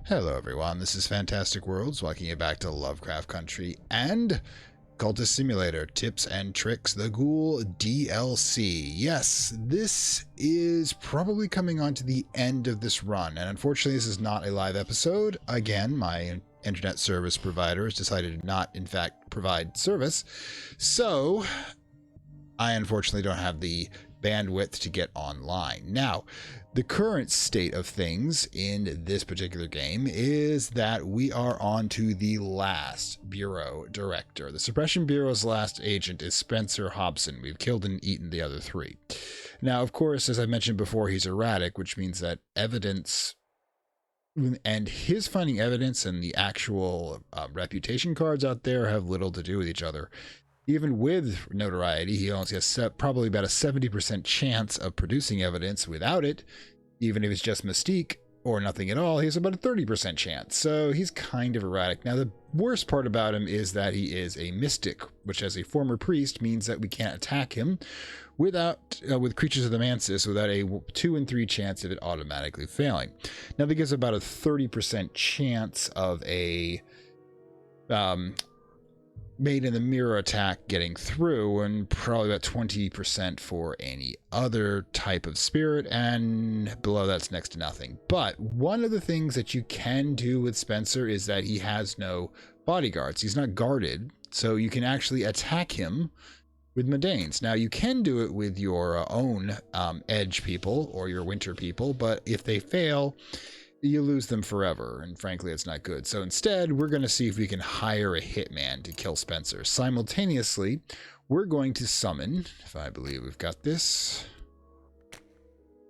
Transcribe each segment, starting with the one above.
Hello everyone, this is Fantastic Worlds, welcoming you back to Lovecraft Country and Cultist Simulator, Tips and Tricks, the Ghoul DLC. Yes, this is probably coming on to the end of this run, and unfortunately this is not a live episode. Again, my internet service provider has decided to not, in fact, provide service, so I unfortunately don't have the bandwidth to get online. Now, the current state of things in this particular game is that we are on to the last Bureau Director. The Suppression Bureau's last agent is Spencer Hobson. We've killed and eaten the other three. Now, of course, as I mentioned before, he's erratic, which means that evidence and his finding evidence and the actual reputation cards out there have little to do with each other. Even with notoriety, he only has probably about a 70% chance of producing evidence. Without it, even if it's just mystique or nothing at all, he has about a 30% chance. So he's kind of erratic. Now, the worst part about him is that he is a mystic, which as a former priest means that we can't attack him with creatures of the mantis without a 2 in 3 chance of it automatically failing. Now, that gives about a 30% chance of a made in the mirror attack getting through, and probably about 20% for any other type of spirit, and below that's next to nothing. But one of the things that you can do with Spencer is that he has no bodyguards. He's not guarded, so you can actually attack him with mundanes. Now, you can do it with your own edge people or your winter people, but if they fail, you lose them forever, and frankly, it's not good. So instead, we're going to see if we can hire a hitman to kill Spencer. Simultaneously, we're going to summon, if I believe we've got this,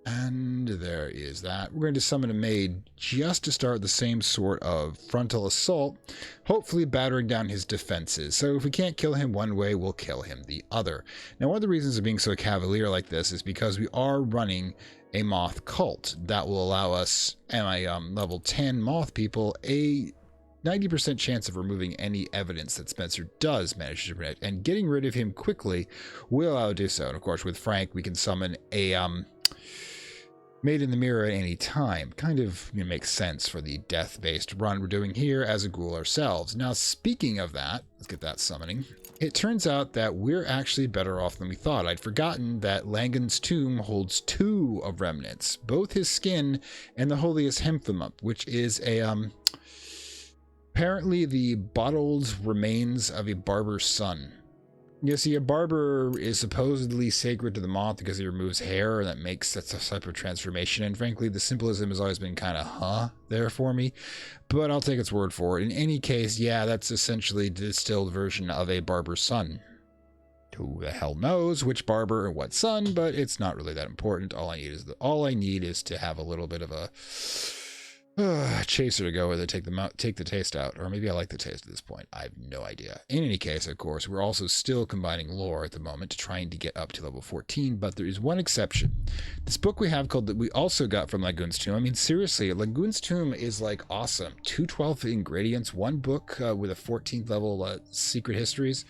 and there is that. We're going to summon a maid just to start the same sort of frontal assault, hopefully battering down his defenses. So if we can't kill him one way, we'll kill him the other. Now, one of the reasons of being so cavalier like this is because we are running a moth cult that will allow us and my level 10 moth people a 90% chance of removing any evidence that Spencer does manage to protect, and getting rid of him quickly will allow do so. And of course, with Frank, we can summon a made in the mirror at any time. Kind of makes sense for the death-based run we're doing here as a ghoul ourselves. Now, speaking of that, let's get that summoning. It turns out that we're actually better off than we thought. I'd forgotten that Langan's tomb holds 2 of remnants, both his skin and the holiest hemphimum, which is a apparently the bottled remains of a barber's son. You see, a barber is supposedly sacred to the moth because he removes hair, and that makes that type of transformation. And frankly, the symbolism has always been kind of there for me, but I'll take its word for it. In any case, yeah, that's essentially the distilled version of a barber's son. Who the hell knows which barber or what son, but it's not really that important. All I need is to have a little bit of a chaser to go with it, take the taste out. Or maybe I like the taste at this point. I have no idea. In any case, of course, we're also still combining lore at the moment, trying to get up to level 14, but there is one exception. This book we have called that we also got from Lagoon's Tomb. I mean, seriously, Lagoon's Tomb is like awesome. 212 ingredients, one book with a 14th level secret histories.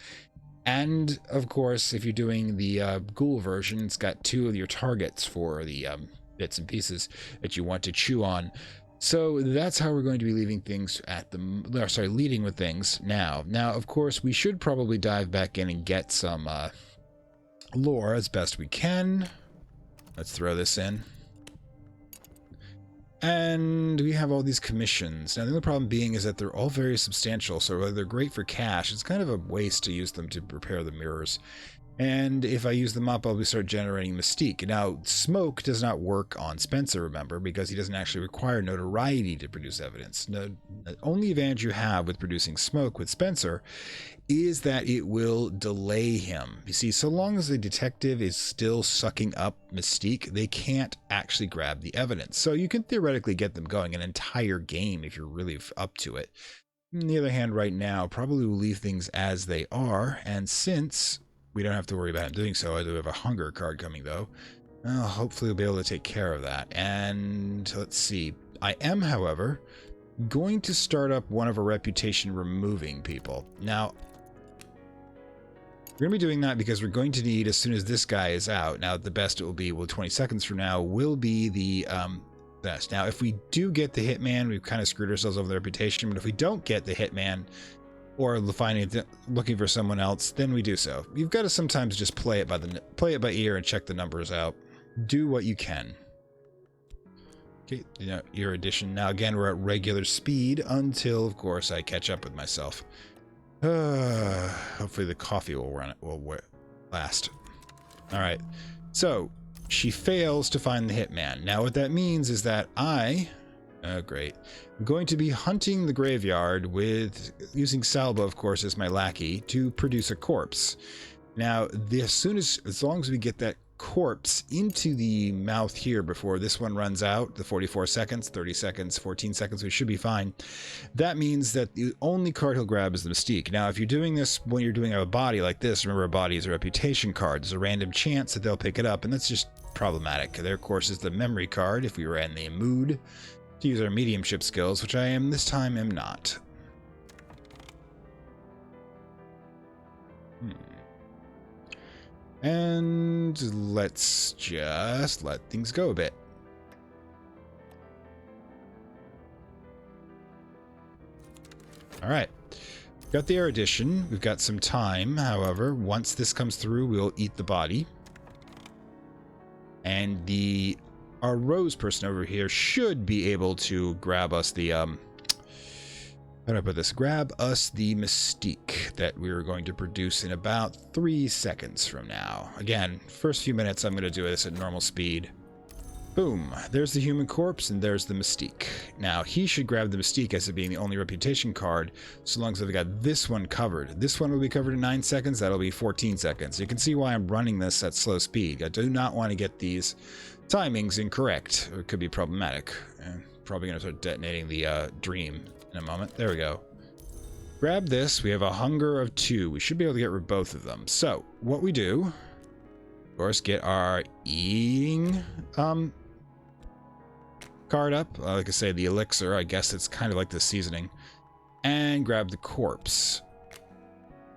And of course, if you're doing the Ghoul version, it's got 2 of your targets for the bits and pieces that you want to chew on. So that's how we're going to be leaving things leading with things now. Now, of course, we should probably dive back in and get some lore as best we can. Let's throw this in. And we have all these commissions. Now, the only problem being is that they're all very substantial, so while they're great for cash, it's kind of a waste to use them to prepare the mirrors. And if I use them up, I'll start generating mystique. Now, smoke does not work on Spencer, remember, because he doesn't actually require notoriety to produce evidence. The only advantage you have with producing smoke with Spencer is that it will delay him. You see, so long as the detective is still sucking up mystique, they can't actually grab the evidence. So you can theoretically get them going an entire game if you're really up to it. On the other hand, right now, probably will leave things as they are, and since we don't have to worry about him doing so. I do have a hunger card coming, though. Hopefully we'll be able to take care of that. And let's see. I am, however, going to start up one of our reputation removing people. Now, we're going to be doing that because we're going to need, as soon as this guy is out, now the best it will be, 20 seconds from now, will be the best. Now, if we do get the hitman, we've kind of screwed ourselves over the reputation. But if we don't get the hitman, or looking for someone else, then we do so. You've got to sometimes just play it by ear and check the numbers out. Do what you can. Okay, your addition. Now again, we're at regular speed until, of course, I catch up with myself. Hopefully the coffee will last. All right. So she fails to find the hitman. Now what that means is that great. I'm going to be hunting the graveyard using Salva, of course, as my lackey to produce a corpse. Now, as long as we get that corpse into the mouth here before this one runs out, the 44 seconds, 30 seconds, 14 seconds, we should be fine. That means that the only card he'll grab is the Mystique. Now, if you're doing this when you're doing a body like this, remember a body is a reputation card. There's a random chance that they'll pick it up, and that's just problematic. There, of course, is the memory card if we were in the mood to use our mediumship skills, which I am this time am not. And let's just let things go a bit. All right. Got the erudition. We've got some time. However, once this comes through, we'll eat the body. And our rose person over here should be able to grab us the how do I put this? Grab us the Mystique that we're going to produce in about 3 seconds from now. Again, first few minutes I'm going to do this at normal speed. Boom. There's the human corpse and there's the Mystique. Now, he should grab the Mystique as it being the only reputation card, so long as I've got this one covered. This one will be covered in 9 seconds. That'll be 14 seconds. You can see why I'm running this at slow speed. I do not want to get these timings incorrect. It could be problematic. Probably going to start detonating the dream in a moment. There we go. Grab this. We have a hunger of 2. We should be able to get rid of both of them. So what we do, of course, get our eating card up. Like I say, the elixir. I guess it's kind of like the seasoning. And grab the corpse.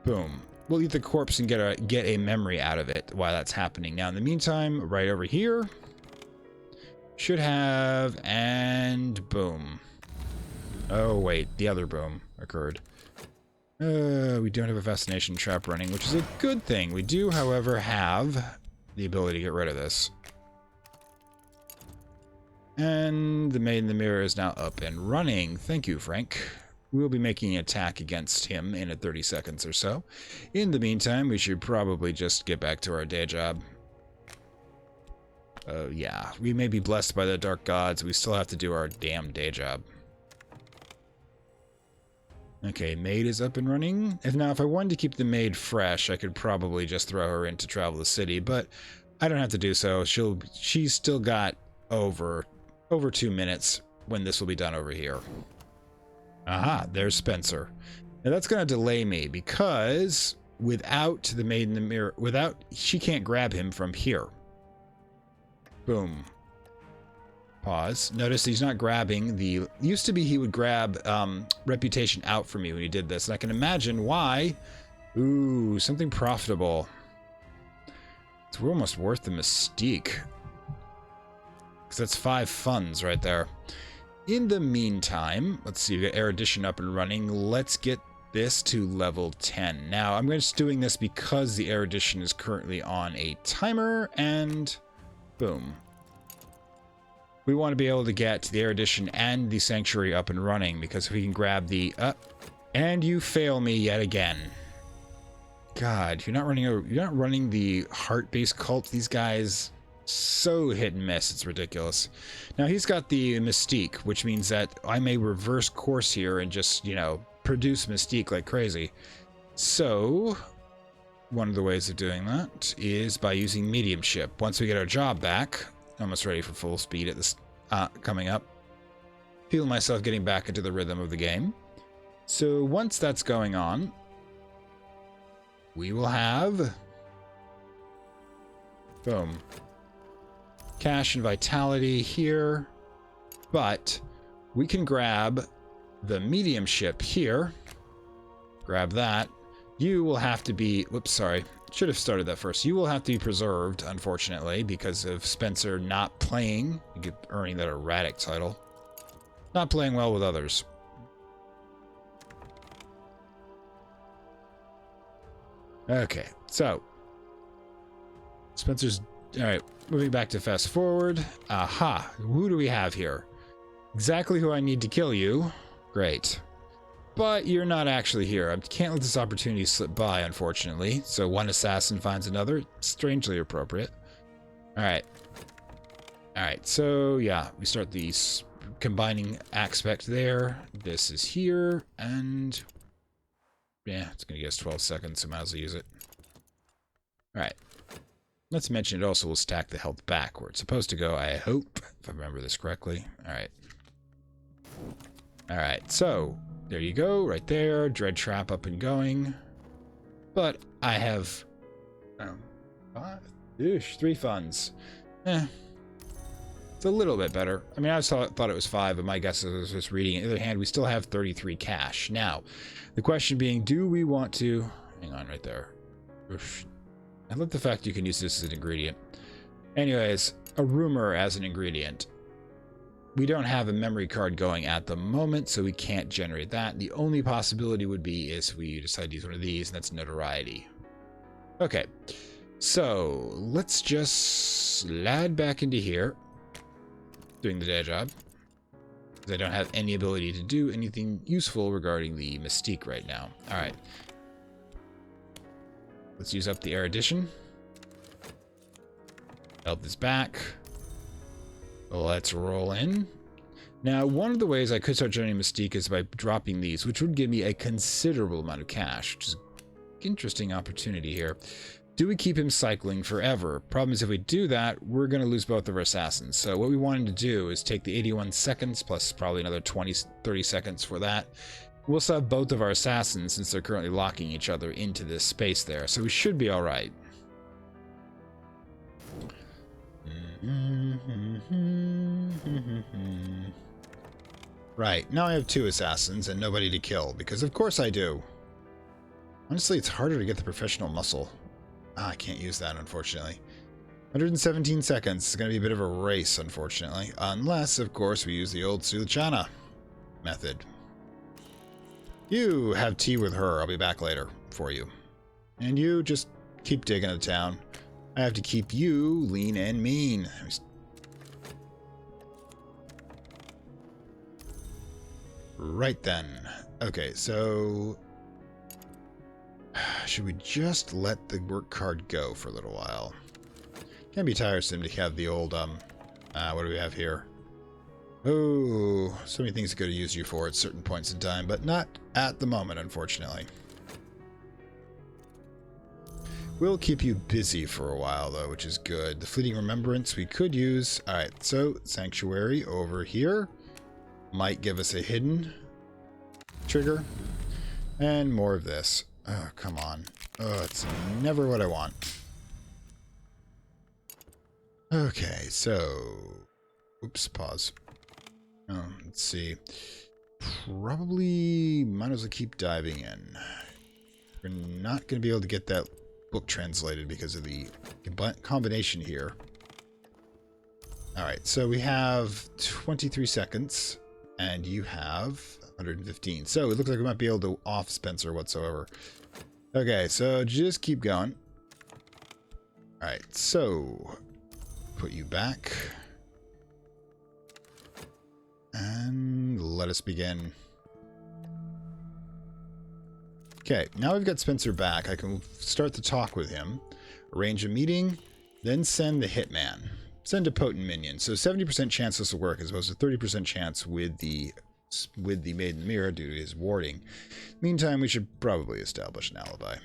Boom. We'll eat the corpse and get a memory out of it while that's happening. Now, in the meantime, right over here, should have, and boom. Oh, wait, the other boom occurred. We don't have a fascination trap running, which is a good thing. We do, however, have the ability to get rid of this. And the Maid in the Mirror is now up and running. Thank you, Frank. We'll be making an attack against him in 30 seconds or so. In the meantime, we should probably just get back to our day job. Yeah, we may be blessed by the dark gods. We still have to do our damn day job. Okay, maid is up and running. If I wanted to keep the maid fresh, I could probably just throw her in to travel the city, but I don't have to do so. She's still got over 2 minutes when this will be done over here. Aha, there's Spencer. Now that's going to delay me because without the Maid in the Mirror, she can't grab him from here. Boom. Pause. Notice he's not grabbing the... Used to be he would grab reputation out for me when he did this, and I can imagine why. Ooh, something profitable. It's almost worth the Mystique. Because that's 5 funds right there. In the meantime, let's see, we got erudition up and running. Let's get this to level 10. Now, I'm just doing this because the erudition is currently on a timer, and boom. We want to be able to get the erudition and the sanctuary up and running, because if we can grab the and you fail me yet again. God, you're not running the heart-based cult. These guys, so hit and miss, it's ridiculous. Now he's got the Mystique, which means that I may reverse course here and just, produce Mystique like crazy. So one of the ways of doing that is by using mediumship. Once we get our job back, almost ready for full speed at this coming up. Feel myself getting back into the rhythm of the game. So once that's going on, we will have boom. Cash and vitality here, but we can grab the mediumship here. Grab that. You will have to be, whoops, sorry. should have started that first. You will have to be preserved, unfortunately, because of Spencer not playing, earning that erratic title. Not playing well with others. Okay, so Spencer's... Alright, moving back to fast forward. Aha, who do we have here? Exactly who I need to kill you. Great. But you're not actually here. I can't let this opportunity slip by, unfortunately. So one assassin finds another. Strangely appropriate. Alright. Alright, so yeah, we start the combining aspect there. This is here, and... yeah, it's going to get us 12 seconds, so might as well use it. Alright. Let's mention it also will stack the health back where it's supposed to go, I hope, if I remember this correctly. Alright. Alright, so... there you go, right there. Dread trap up and going. But I have... 3 funds. It's a little bit better. I mean, I thought it was 5, but my guess is I was just reading it. On the other hand, we still have 33 cash. Now, the question being, do we want to... hang on right there. Oof. I love the fact you can use this as an ingredient. Anyways, a rumor as an ingredient. We don't have a memory card going at the moment, so we can't generate that. The only possibility would be is we decide to use one of these, and that's notoriety. Okay, so let's just slide back into here, doing the day job, because I don't have any ability to do anything useful regarding the mystique right now. All right, let's use up the erudition. Help this back. Let's roll in. Now, one of the ways I could start generating Mystique is by dropping these, which would give me a considerable amount of cash, which is an interesting opportunity here. Do we keep him cycling forever? Problem is, if we do that, we're going to lose both of our assassins. So what we wanted to do is take the 81 seconds, plus probably another 30 seconds for that. We'll still have both of our assassins, since they're currently locking each other into this space there. So we should be all right. Right, now I have 2 assassins and nobody to kill, because of course I do. Honestly, it's harder to get the professional muscle. I can't use that, unfortunately. 117 seconds is going to be a bit of a race, unfortunately. Unless, of course, we use the old Sulchana method. You have tea with her. I'll be back later for you. And you just keep digging the town. I have to keep you lean and mean. Right then. Okay, so... should we just let the work card go for a little while? Can be tiresome to have the old, what do we have here? Oh, so many things to go to use you for at certain points in time, but not at the moment, unfortunately. We'll keep you busy for a while, though, which is good. The fleeting remembrance we could use. Alright, so Sanctuary over here might give us a hidden trigger. And more of this. Oh, come on. Oh, it's never what I want. Okay, so... oops, pause. Let's see. Probably might as well keep diving in. We're not going to be able to get that book translated because of the combination here. Alright, so we have 23 seconds, and you have 115. So it looks like we might be able to off Spencer whatsoever. Okay, so just keep going. Alright, so put you back. And let us begin. Okay, now we've got Spencer back. I can start the talk with him, arrange a meeting, then send the hitman. Send a potent minion. So 70% chance this will work as opposed to 30% chance with the Maid in the Mirror due to his warding. Meantime, we should probably establish an alibi.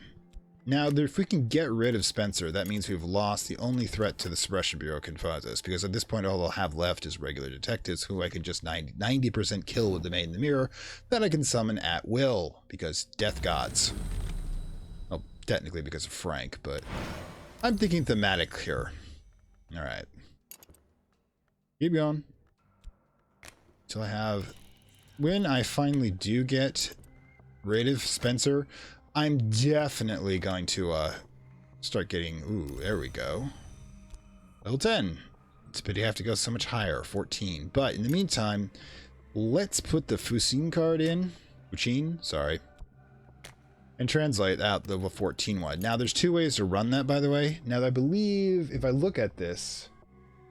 Now, if we can get rid of Spencer, that means we've lost the only threat to the Suppression Bureau can cause us, because at this point all they'll have left is regular detectives who I can just 90% kill with the Maid in the Mirror that I can summon at will, because death gods. Well, technically because of Frank, but I'm thinking thematic here. Alright. Keep going. Till I have... when I finally do get rid of Spencer, I'm definitely going to start getting... Ooh, there we go. Level 10. It's a pity I have to go so much higher, 14. But in the meantime, let's put the Fucine card in. Fucine, sorry. And translate out the 14 one. Now, there's two ways to run that, by the way. Now, I believe if I look at this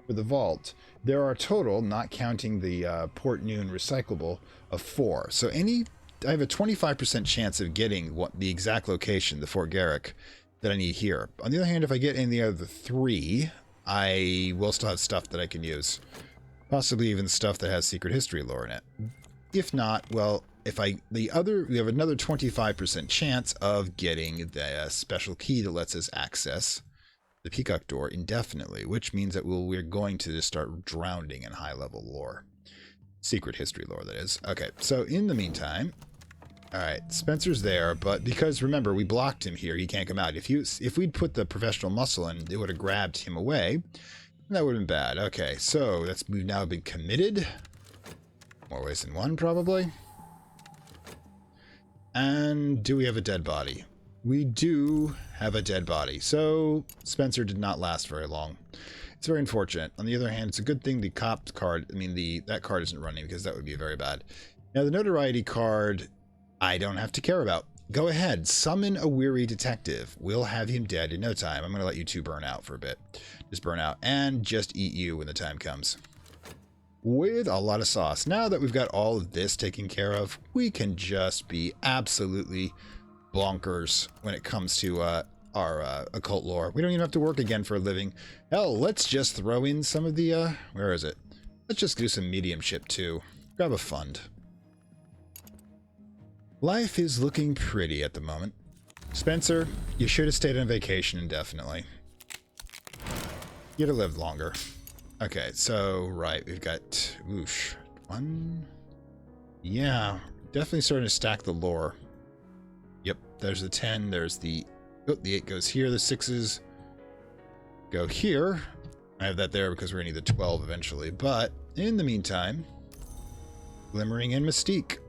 for the vault, there are total, not counting the Port Noon recyclable, of 4. So I have a 25% chance of getting the exact location, the Fort Garrick, that I need here. On the other hand, if I get any of the 3, I will still have stuff that I can use. Possibly even stuff that has secret history lore in it. If not, well, we have another 25% chance of getting the special key that lets us access the Peacock Door indefinitely, which means that we're going to just start drowning in high-level lore. Secret history lore, that is. Okay, so in the meantime... Alright, Spencer's there, but because, remember, we blocked him here, he can't come out. If we'd put the professional muscle in, it would have grabbed him away, and that would have been bad. Okay, so we've now been committed. More ways than one, probably. And do we have a dead body? We do have a dead body. So Spencer did not last very long. It's very unfortunate. On the other hand, it's a good thing the cop card, that card isn't running, because that would be very bad. Now the notoriety card, I don't have to care about. Go ahead, summon a weary detective. We'll have him dead in no time. I'm going to let you two burn out for a bit. Just burn out and just eat you when the time comes. With a lot of sauce. Now that we've got all of this taken care of, we can just be absolutely bonkers when it comes to our occult lore. We don't even have to work again for a living. Hell, let's just throw in some of the, where is it? Let's just do some mediumship too. Grab a fund. Life is looking pretty at the moment. Spencer, you should have stayed on vacation indefinitely. You'd have lived longer. Okay, so, right, we've got, whoosh, 1. Yeah, definitely starting to stack the lore. Yep, there's the 10, there's the 8 goes here, the 6s go here. I have that there because we're going to need the 12 eventually, but in the meantime, glimmering and mystique.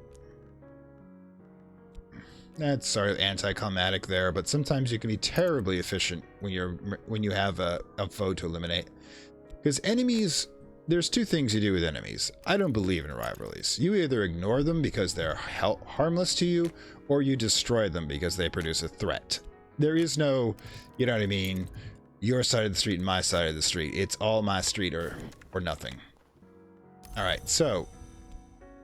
That's sort of anticlimactic there, but sometimes you can be terribly efficient when you have a foe to eliminate. Because enemies, there's two things you do with enemies. I don't believe in rivalries. You either ignore them because they're harmless to you, or you destroy them because they produce a threat. There is no, you know what I mean, your side of the street and my side of the street. It's all my street or nothing. Alright, so,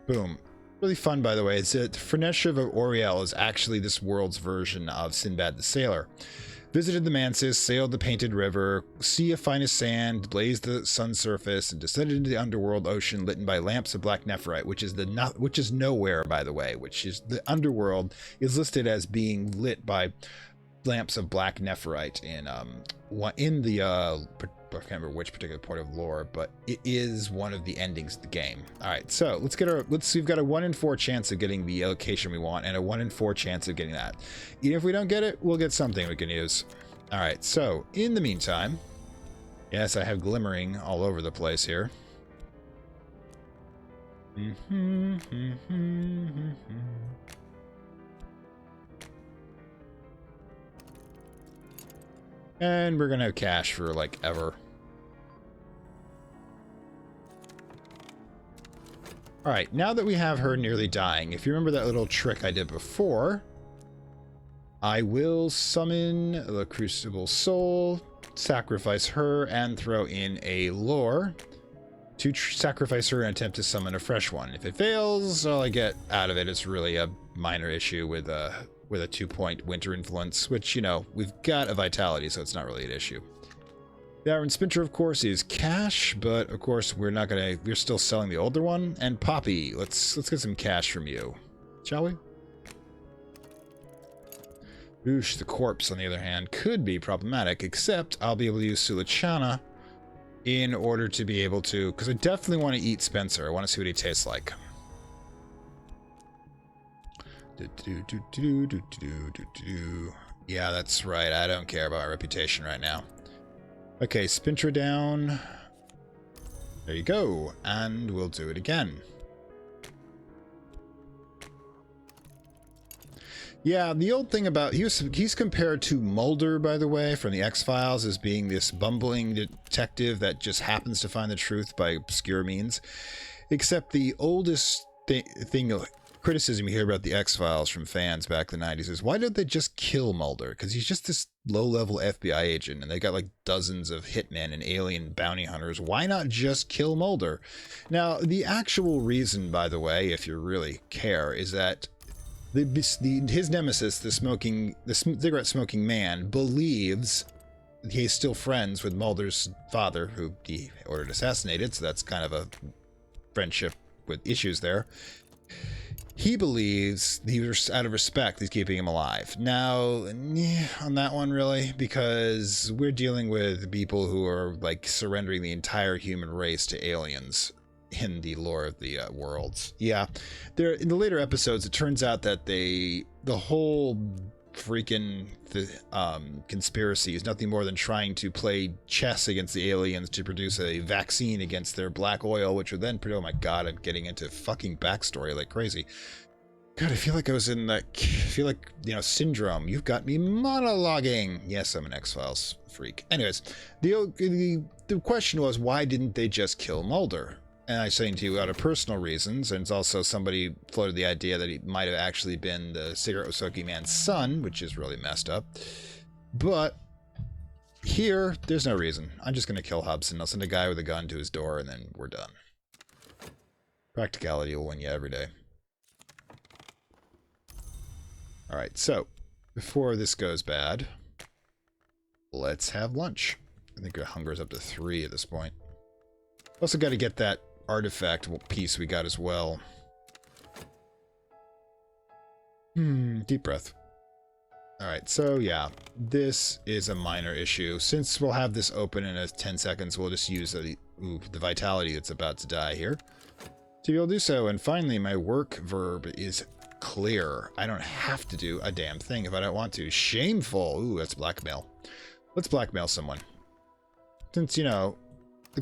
boom. Really fun, by the way. It's Freneshev of Oriel is actually this world's version of Sinbad the Sailor. Visited the Mansis, sailed the Painted River, sea of finest sand, blazed the sun surface, and descended into the underworld ocean lit by lamps of black nephrite, which is nowhere, by the way. Which is the underworld is listed as being lit by lamps of black nephrite in the I can't remember which particular part of lore, but it is one of the endings of the game. All right, so we've got a 1 in 4 chance of getting the location we want and a 1 in 4 chance of getting that. Even if we don't get it, we'll get something we can use. All right, so in the meantime, yes, I have glimmering all over the place here. And we're going to cash for, like, ever. Alright, now that we have her nearly dying, if you remember that little trick I did before, I will summon the Crucible Soul, sacrifice her, and throw in a lore to sacrifice her and attempt to summon a fresh one. If it fails, all I get out of it is really a minor issue with a 2-point winter influence, which, you know, we've got a vitality, so it's not really an issue. The Iron Spinter, of course, is cash, but of course we're still selling the older one. And Poppy, let's get some cash from you, shall we? Oosh, the corpse, on the other hand, could be problematic, except I'll be able to use Sulachana in order to be able to, because I definitely want to eat Spencer. I want to see what he tastes like. Yeah, that's right. I don't care about my reputation right now. Okay, Spintra down. There you go. And we'll do it again. Yeah, the old thing about he's compared to Mulder, by the way, from the X-Files, as being this bumbling detective that just happens to find the truth by obscure means. Except the oldest thing criticism you hear about the X-Files from fans back in the 90s is, why did they just kill Mulder? Because he's just this low-level FBI agent, and they got like dozens of hitmen and alien bounty hunters. Why not just kill Mulder? Now, the actual reason, by the way, if you really care, is that his nemesis, the cigarette-smoking man, believes he's still friends with Mulder's father, who he ordered assassinated, so that's kind of a friendship with issues there. He believes out of respect, he's keeping him alive. Now, on that one, really, because we're dealing with people who are like surrendering the entire human race to aliens in the lore of the worlds. Yeah, in the later episodes, it turns out that the whole freaking conspiracy is nothing more than trying to play chess against the aliens to produce a vaccine against their black oil, which would then, oh my god, I'm getting into fucking backstory like crazy. God, I feel like I was in that, Syndrome. You've got me monologuing. Yes, I'm an X-Files freak. Anyways, the question was, why didn't they just kill Mulder? And I'm saying to you, out of personal reasons, and it's also somebody floated the idea that he might have actually been the cigarette-smoking man's son, which is really messed up. But here, there's no reason. I'm just going to kill Hobson. I'll send a guy with a gun to his door, and then we're done. Practicality will win you every day. Alright, so, before this goes bad, let's have lunch. I think our hunger's up to 3 at this point. Also got to get that artifact piece we got as well. Deep breath. Alright, so yeah, this is a minor issue. Since we'll have this open in 10 seconds, we'll just use the vitality that's about to die here to be able to do so. And finally, my work verb is clear. I don't have to do a damn thing if I don't want to. Shameful. Ooh, that's blackmail. Let's blackmail someone. Since, the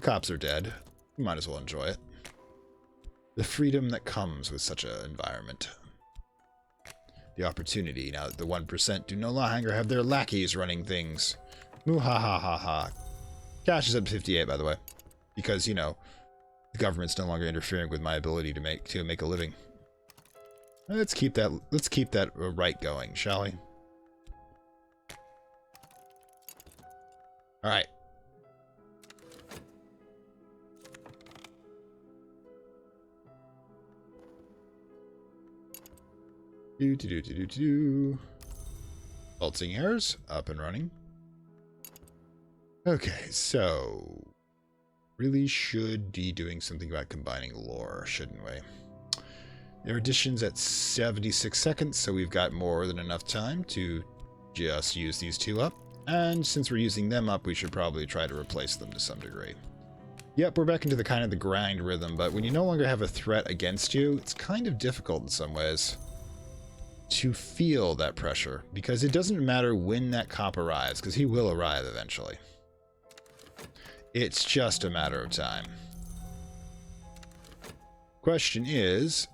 cops are dead, we might as well enjoy it. The freedom that comes with such an environment. The opportunity. Now that the 1% do no longer have their lackeys running things. Moo ha ha ha ha. Cash is up to 58, by the way. Because, the government's no longer interfering with my ability to make a living. Let's keep that right going, shall we? All right. Pulsing errors up and running. Okay, so really should be doing something about combining lore, shouldn't we? Their additions at 76 seconds, so we've got more than enough time to just use these two up. And since we're using them up, we should probably try to replace them to some degree. Yep, we're back into the kind of the grind rhythm, but when you no longer have a threat against you, it's kind of difficult in some ways to feel that pressure, because it doesn't matter when that cop arrives, because he will arrive eventually. It's just a matter of time. Question is,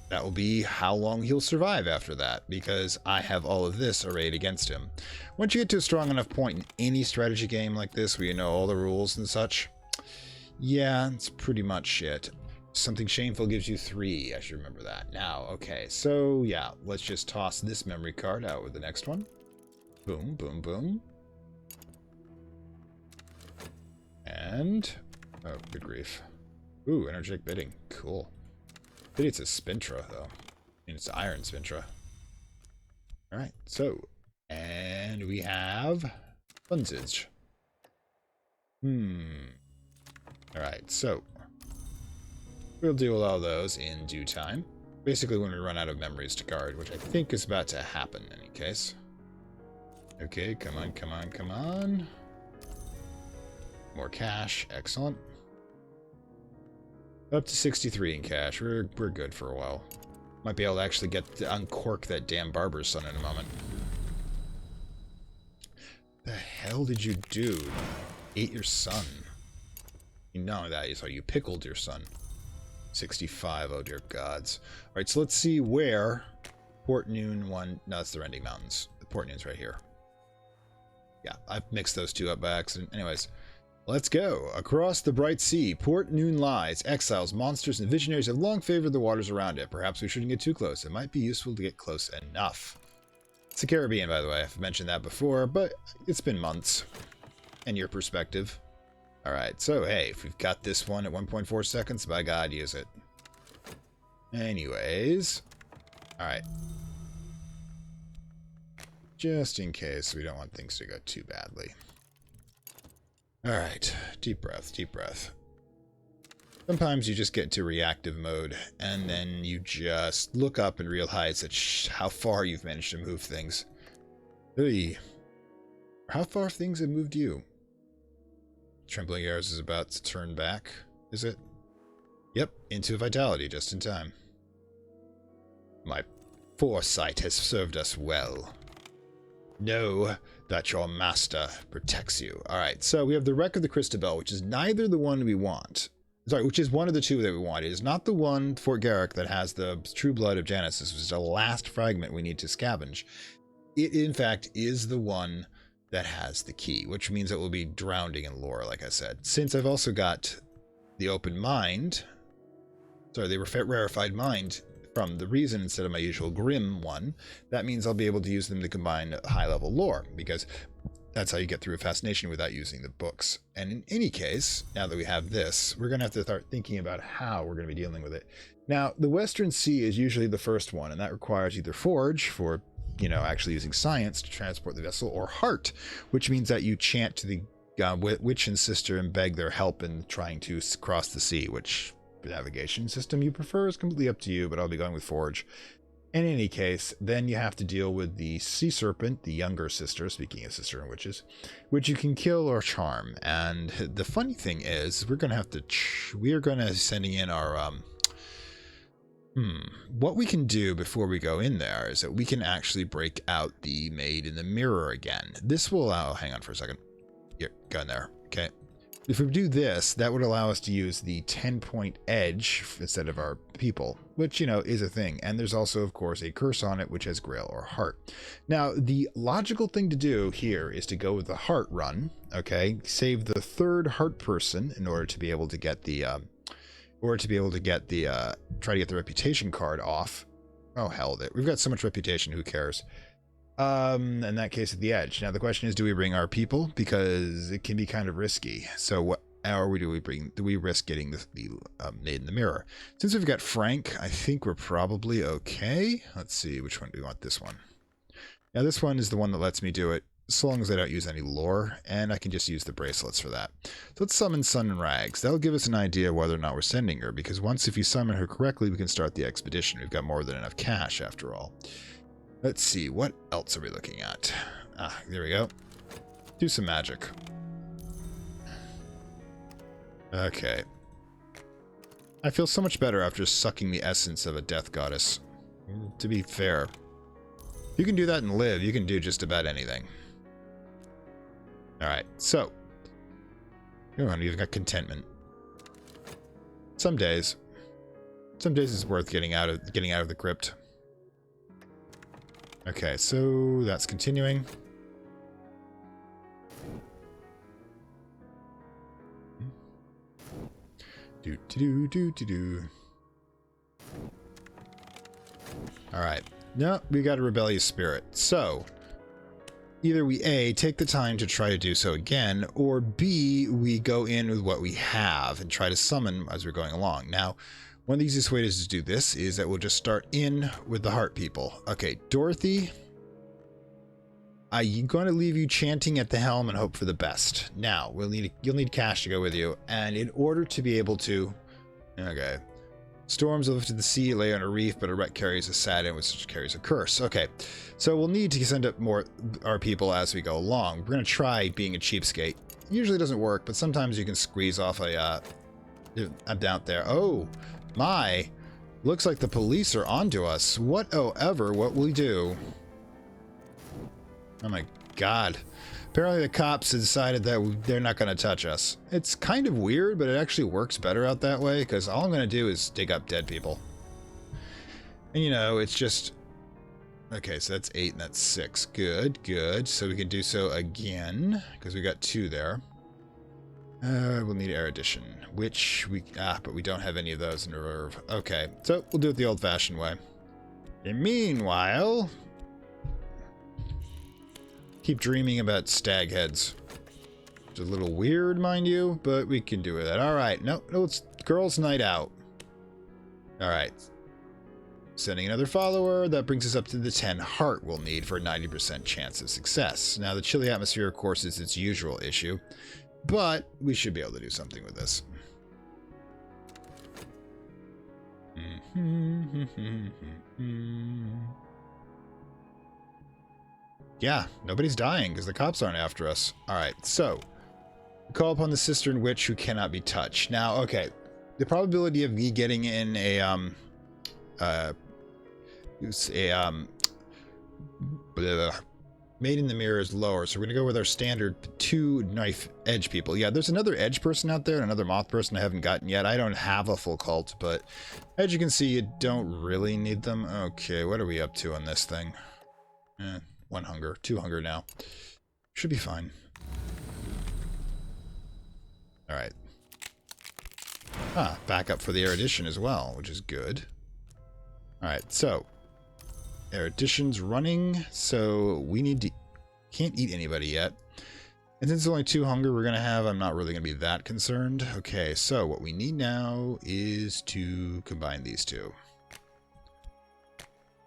that will be how long he'll survive after that, because I have all of this arrayed against him. Once you get to a strong enough point in any strategy game like this, where you know all the rules and such, yeah, it's pretty much it. Something shameful gives you 3. I should remember that. Now, okay, so yeah, let's just toss this memory card out with the next one. Boom, boom, boom. And, oh, good grief. Ooh, energetic bidding. Cool. I think it's a Spintra, though. I mean, it's an iron Spintra. Alright, so, and we have Funzage. Alright, so we'll deal with all those in due time. Basically when we run out of memories to guard, which I think is about to happen in any case. Okay, come on, come on, come on. More cash, excellent. Up to 63 in cash. We're good for a while. Might be able to actually get to uncork that damn barber's son in a moment. The hell did you do? You ate your son. You know that is how you pickled your son. 65, oh dear gods. Alright, so let's see where Port Noon one. No, it's the Rending Mountains. The Port Noon's right here. Yeah, I've mixed those two up by accident. Anyways, let's go. Across the bright sea, Port Noon lies. Exiles, monsters, and visionaries have long favored the waters around it. Perhaps we shouldn't get too close. It might be useful to get close enough. It's the Caribbean, by the way. I've mentioned that before, but it's been months. And your perspective. Alright, so hey, if we've got this one at 1.4 seconds, by God, use it. Anyways. Alright. Just in case we don't want things to go too badly. Alright, deep breath, deep breath. Sometimes you just get to reactive mode, and then you just look up and realize that how far you've managed to move things. Hey. How far things have moved you? Trembling Arrows is about to turn back, is it? Yep, into Vitality just in time. My foresight has served us well. Know that your master protects you. Alright, so we have the Wreck of the Christabel, which is neither the one we want. Sorry, which is one of the two that we want. It is not the one, Fort Garrick, that has the True Blood of Genesis, which is the last fragment we need to scavenge. It, in fact, is the one that has the key, which means it will be drowning in lore, like I said. Since I've also got the Open Mind, sorry, the Rarefied Mind from the Reason instead of my usual Grim one, that means I'll be able to use them to combine high-level lore, because that's how you get through a fascination without using the books. And in any case, now that we have this, we're going to have to start thinking about how we're going to be dealing with it. Now, the Western Sea is usually the first one, and that requires either Forge for, you know, actually using science to transport the vessel, or Heart, which means that you chant to the witch and sister and beg their help in trying to cross the sea, which navigation system you prefer is completely up to you, but I'll be going with Forge. In any case, then you have to deal with the Sea Serpent, the younger sister, speaking of sister and witches, which you can kill or charm. And the funny thing is, we're going to have to, we are going to sending in our, what we can do before we go in there is that we can actually break out the Maid in the Mirror again. This will allow, hang on for a second. Here, go in there. Okay. If we do this, that would allow us to use the 10-point edge instead of our people, which, you know, is a thing. And there's also, of course, a curse on it, which has Grail or Heart. Now, the logical thing to do here is to go with the Heart run, okay? Save the third Heart person in order to be able to get the, try to get the reputation card off. Oh, hell with it. We've got so much reputation, who cares? In that case, at the edge. Now the question is, do we bring our people? Because it can be kind of risky. So what hour do we bring? Do we risk getting the Maid in the Mirror? Since we've got Frank, I think we're probably okay. Let's see, which one do we want? This one. Now this one is the one that lets me do it, so long as I don't use any lore, and I can just use the bracelets for that. So let's summon Sun and Rags. That'll give us an idea of whether or not we're sending her, because once if you summon her correctly, we can start the expedition. We've got more than enough cash after all. Let's see, what else are we looking at? Ah, there we go. Do some magic. Okay. I feel so much better after sucking the essence of a death goddess. To be fair. If you can do that and live, you can do just about anything. Alright, so. You've got contentment. Some days. Some days it's worth getting out of the crypt. Okay, so that's continuing. Do. All right. No, we got a rebellious spirit. So either we A, take the time to try to do so again, or B, we go in with what we have and try to summon as we're going along. Now, one of the easiest ways to do this is that we'll just start in with the Heart people. Okay, Dorothy, I'm going to leave you chanting at the helm and hope for the best. Now, you'll need cash to go with you, and in order to be able to, okay, storms are lifted the sea, lay on a reef, but a wreck carries a sadden, which carries a curse. Okay, so we'll need to send up more our people as we go along. We're going to try being a cheapskate. Usually doesn't work, but sometimes you can squeeze off a. I'm down there. Oh. My, looks like the police are onto us. What will we do? Oh my god. Apparently the cops have decided that they're not going to touch us. It's kind of weird, but it actually works better out that way, because all I'm going to do is dig up dead people. And you know, it's just, Okay, so that's 8 and that's 6. Good, good. So we can do so again, because we got 2 there. We'll need erudition, which we... but we don't have any of those in reserve. Okay, so we'll do it the old-fashioned way. And meanwhile... keep dreaming about stag heads. It's a little weird, mind you, but we can do with that. Alright, no, it's girls' night out. Alright. Sending another follower. That brings us up to the 10 heart we'll need for a 90% chance of success. Now, the chilly atmosphere, of course, is its usual issue, but we should be able to do something with this. Yeah, nobody's dying because the cops aren't after us. Alright, so call upon the cistern witch who cannot be touched. Now, okay, the probability of me getting in made in the mirror is lower, so we're gonna go with our standard 2 knife edge people. Yeah, there's another edge person out there, another moth person I haven't gotten yet. I don't have a full cult, but as you can see, you don't really need them. Okay, what are we up to on this thing? 1 hunger, 2 hunger now. Should be fine. Alright. Back up for the erudition as well, which is good. Alright, so erudition's running, so we need to... can't eat anybody yet. And since it's only 2 hunger we're going to have, I'm not really going to be that concerned. Okay, so what we need now is to combine these 2.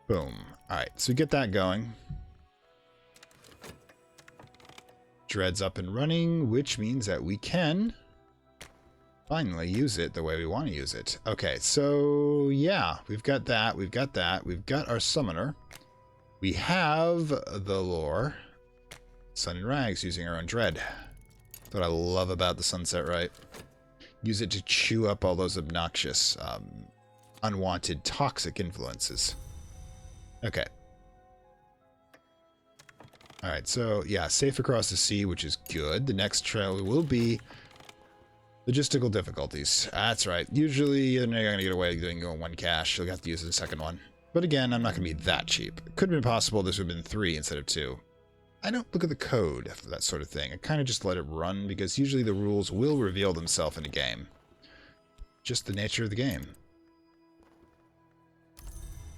Boom. Alright, so we get that going. Dread's up and running, which means that we can finally use it the way we want to use it. Okay, so yeah, we've got that, we've got that, we've got our summoner. We have the lore. Sun and Rags using our own dread. That's what I love about the Sunset Rite. Use it to chew up all those obnoxious, unwanted, toxic influences. Okay. Alright, so yeah, safe across the sea, which is good. The next trail will be logistical difficulties. That's right. Usually you're not going to get away doing 1 cache. You'll have to use the second one. But again, I'm not going to be that cheap. It could have been possible this would have been 3 instead of 2. I don't look at the code for that sort of thing. I kind of just let it run because usually the rules will reveal themselves in a game. Just the nature of the game.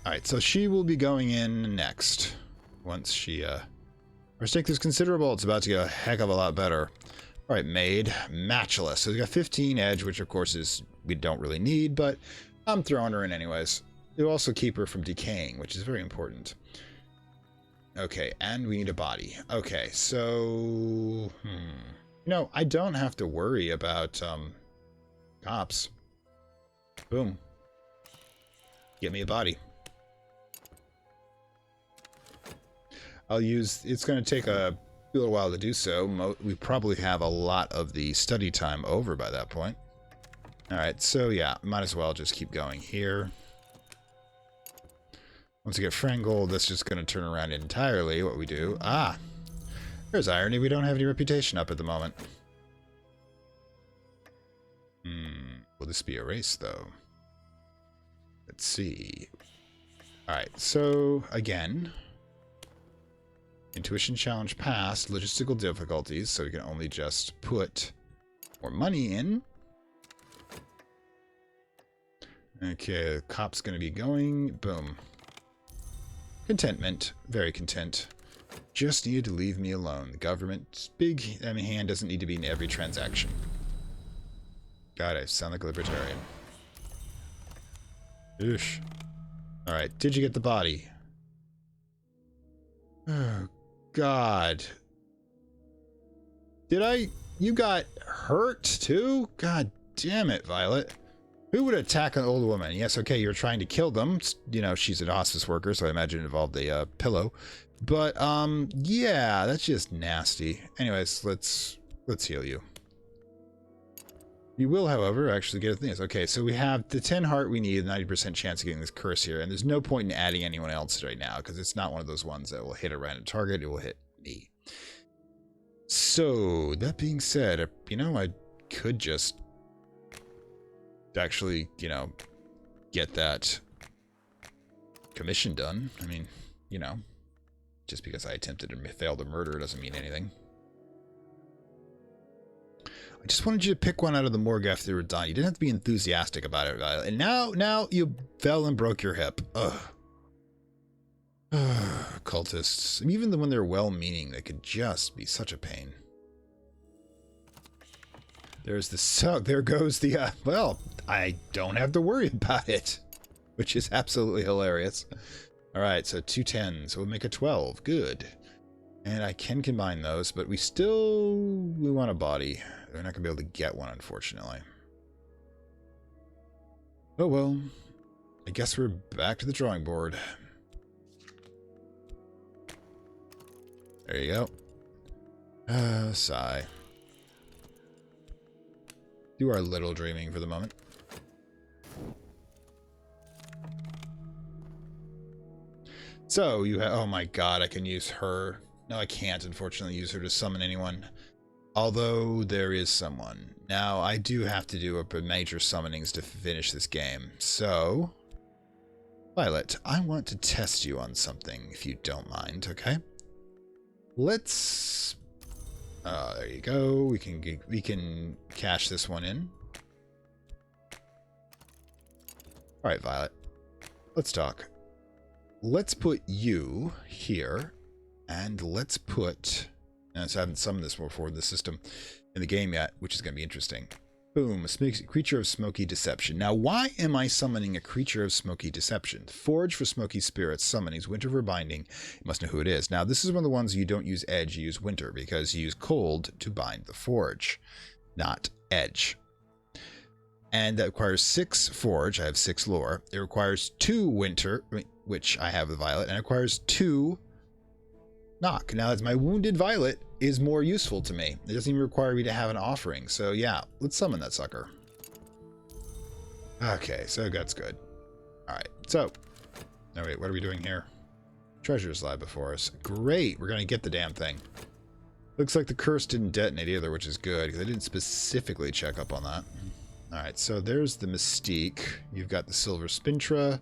Alright, so she will be going in next. Once she, Our stake is considerable. It's about to get a heck of a lot better. Alright, maid. Matchless. So we got 15 edge, which of course is we don't really need, but I'm throwing her in anyways. It'll also keep her from decaying, which is very important. Okay, and we need a body. Okay, so... No, I don't have to worry about, cops. Boom. Get me a body. I'll use... It's going to take a little while to do so. We probably have a lot of the study time over by that point. Alright, so yeah, might as well just keep going here. Once we get Frangold, that's just going to turn around entirely what we do. Ah! There's irony, we don't have any reputation up at the moment. Will this be erased, though? Let's see. Alright, so, again... Intuition challenge passed, logistical difficulties, so we can only just put more money in. Okay, the cop's going to be going. Boom. Contentment. Very content. Just needed to leave me alone. The government's big hand doesn't need to be in every transaction. God, I sound like a libertarian. Oosh. Alright, did you get the body? Oh, God. Did I? You got hurt, too? God damn it, Violet. Who would attack an old woman? Yes, okay, you're trying to kill them. You know, she's an hospice worker, so I imagine it involved a pillow. But, yeah, that's just nasty. Anyways, let's heal you. You will, however, actually get a thing. Okay, so we have the 10 heart we need, 90% chance of getting this curse here, and there's no point in adding anyone else right now, because it's not one of those ones that will hit a random target, it will hit me. So, that being said, you know, I could just actually, you know, get that commission done. I mean, you know, just because I attempted and failed to murder doesn't mean anything. I just wanted you to pick one out of the morgue after they were done. You didn't have to be enthusiastic about it, Violet. And now you fell and broke your hip. Ugh. Cultists. And even when they're well-meaning, they could just be such a pain. There's the suck. There goes the, well, I don't have to worry about it, which is absolutely hilarious. All right, so 2 10s. We'll make a 12. Good. And I can combine those, but we want a body. We're not going to be able to get one, unfortunately. Oh, well. I guess we're back to the drawing board. There you go. Sigh. Do our little dreaming for the moment. So, you have... Oh my god, I can use her. No, I can't, unfortunately, use her to summon anyone. Although, there is someone. Now, I do have to do a major summonings to finish this game. So... Violet, I want to test you on something, if you don't mind, okay? Let's... there you go. We can cash this one in. Alright, Violet. Let's talk. Let's put you here. And let's put... So I haven't summoned this before in the system in the game yet, which is going to be interesting. Boom, a creature of smoky deception. Now, why am I summoning a creature of smoky deception? Forge for smoky spirits, summonings, winter for binding. You must know who it is. Now, this is one of the ones you don't use edge, you use winter, because you use cold to bind the forge, not edge. And that requires 6 forge. I have 6 lore. It requires 2 winter, which I have with Violet, and it requires 2 knock. Now, as my wounded Violet is more useful to me. It doesn't even require me to have an offering. So yeah, let's summon that sucker. Okay, so that's good. Alright, so... No, wait, what are we doing here? Treasures lie before us. Great, we're going to get the damn thing. Looks like the curse didn't detonate either, which is good, because I didn't specifically check up on that. Alright, so there's the Mystique. You've got the Silver Spintra,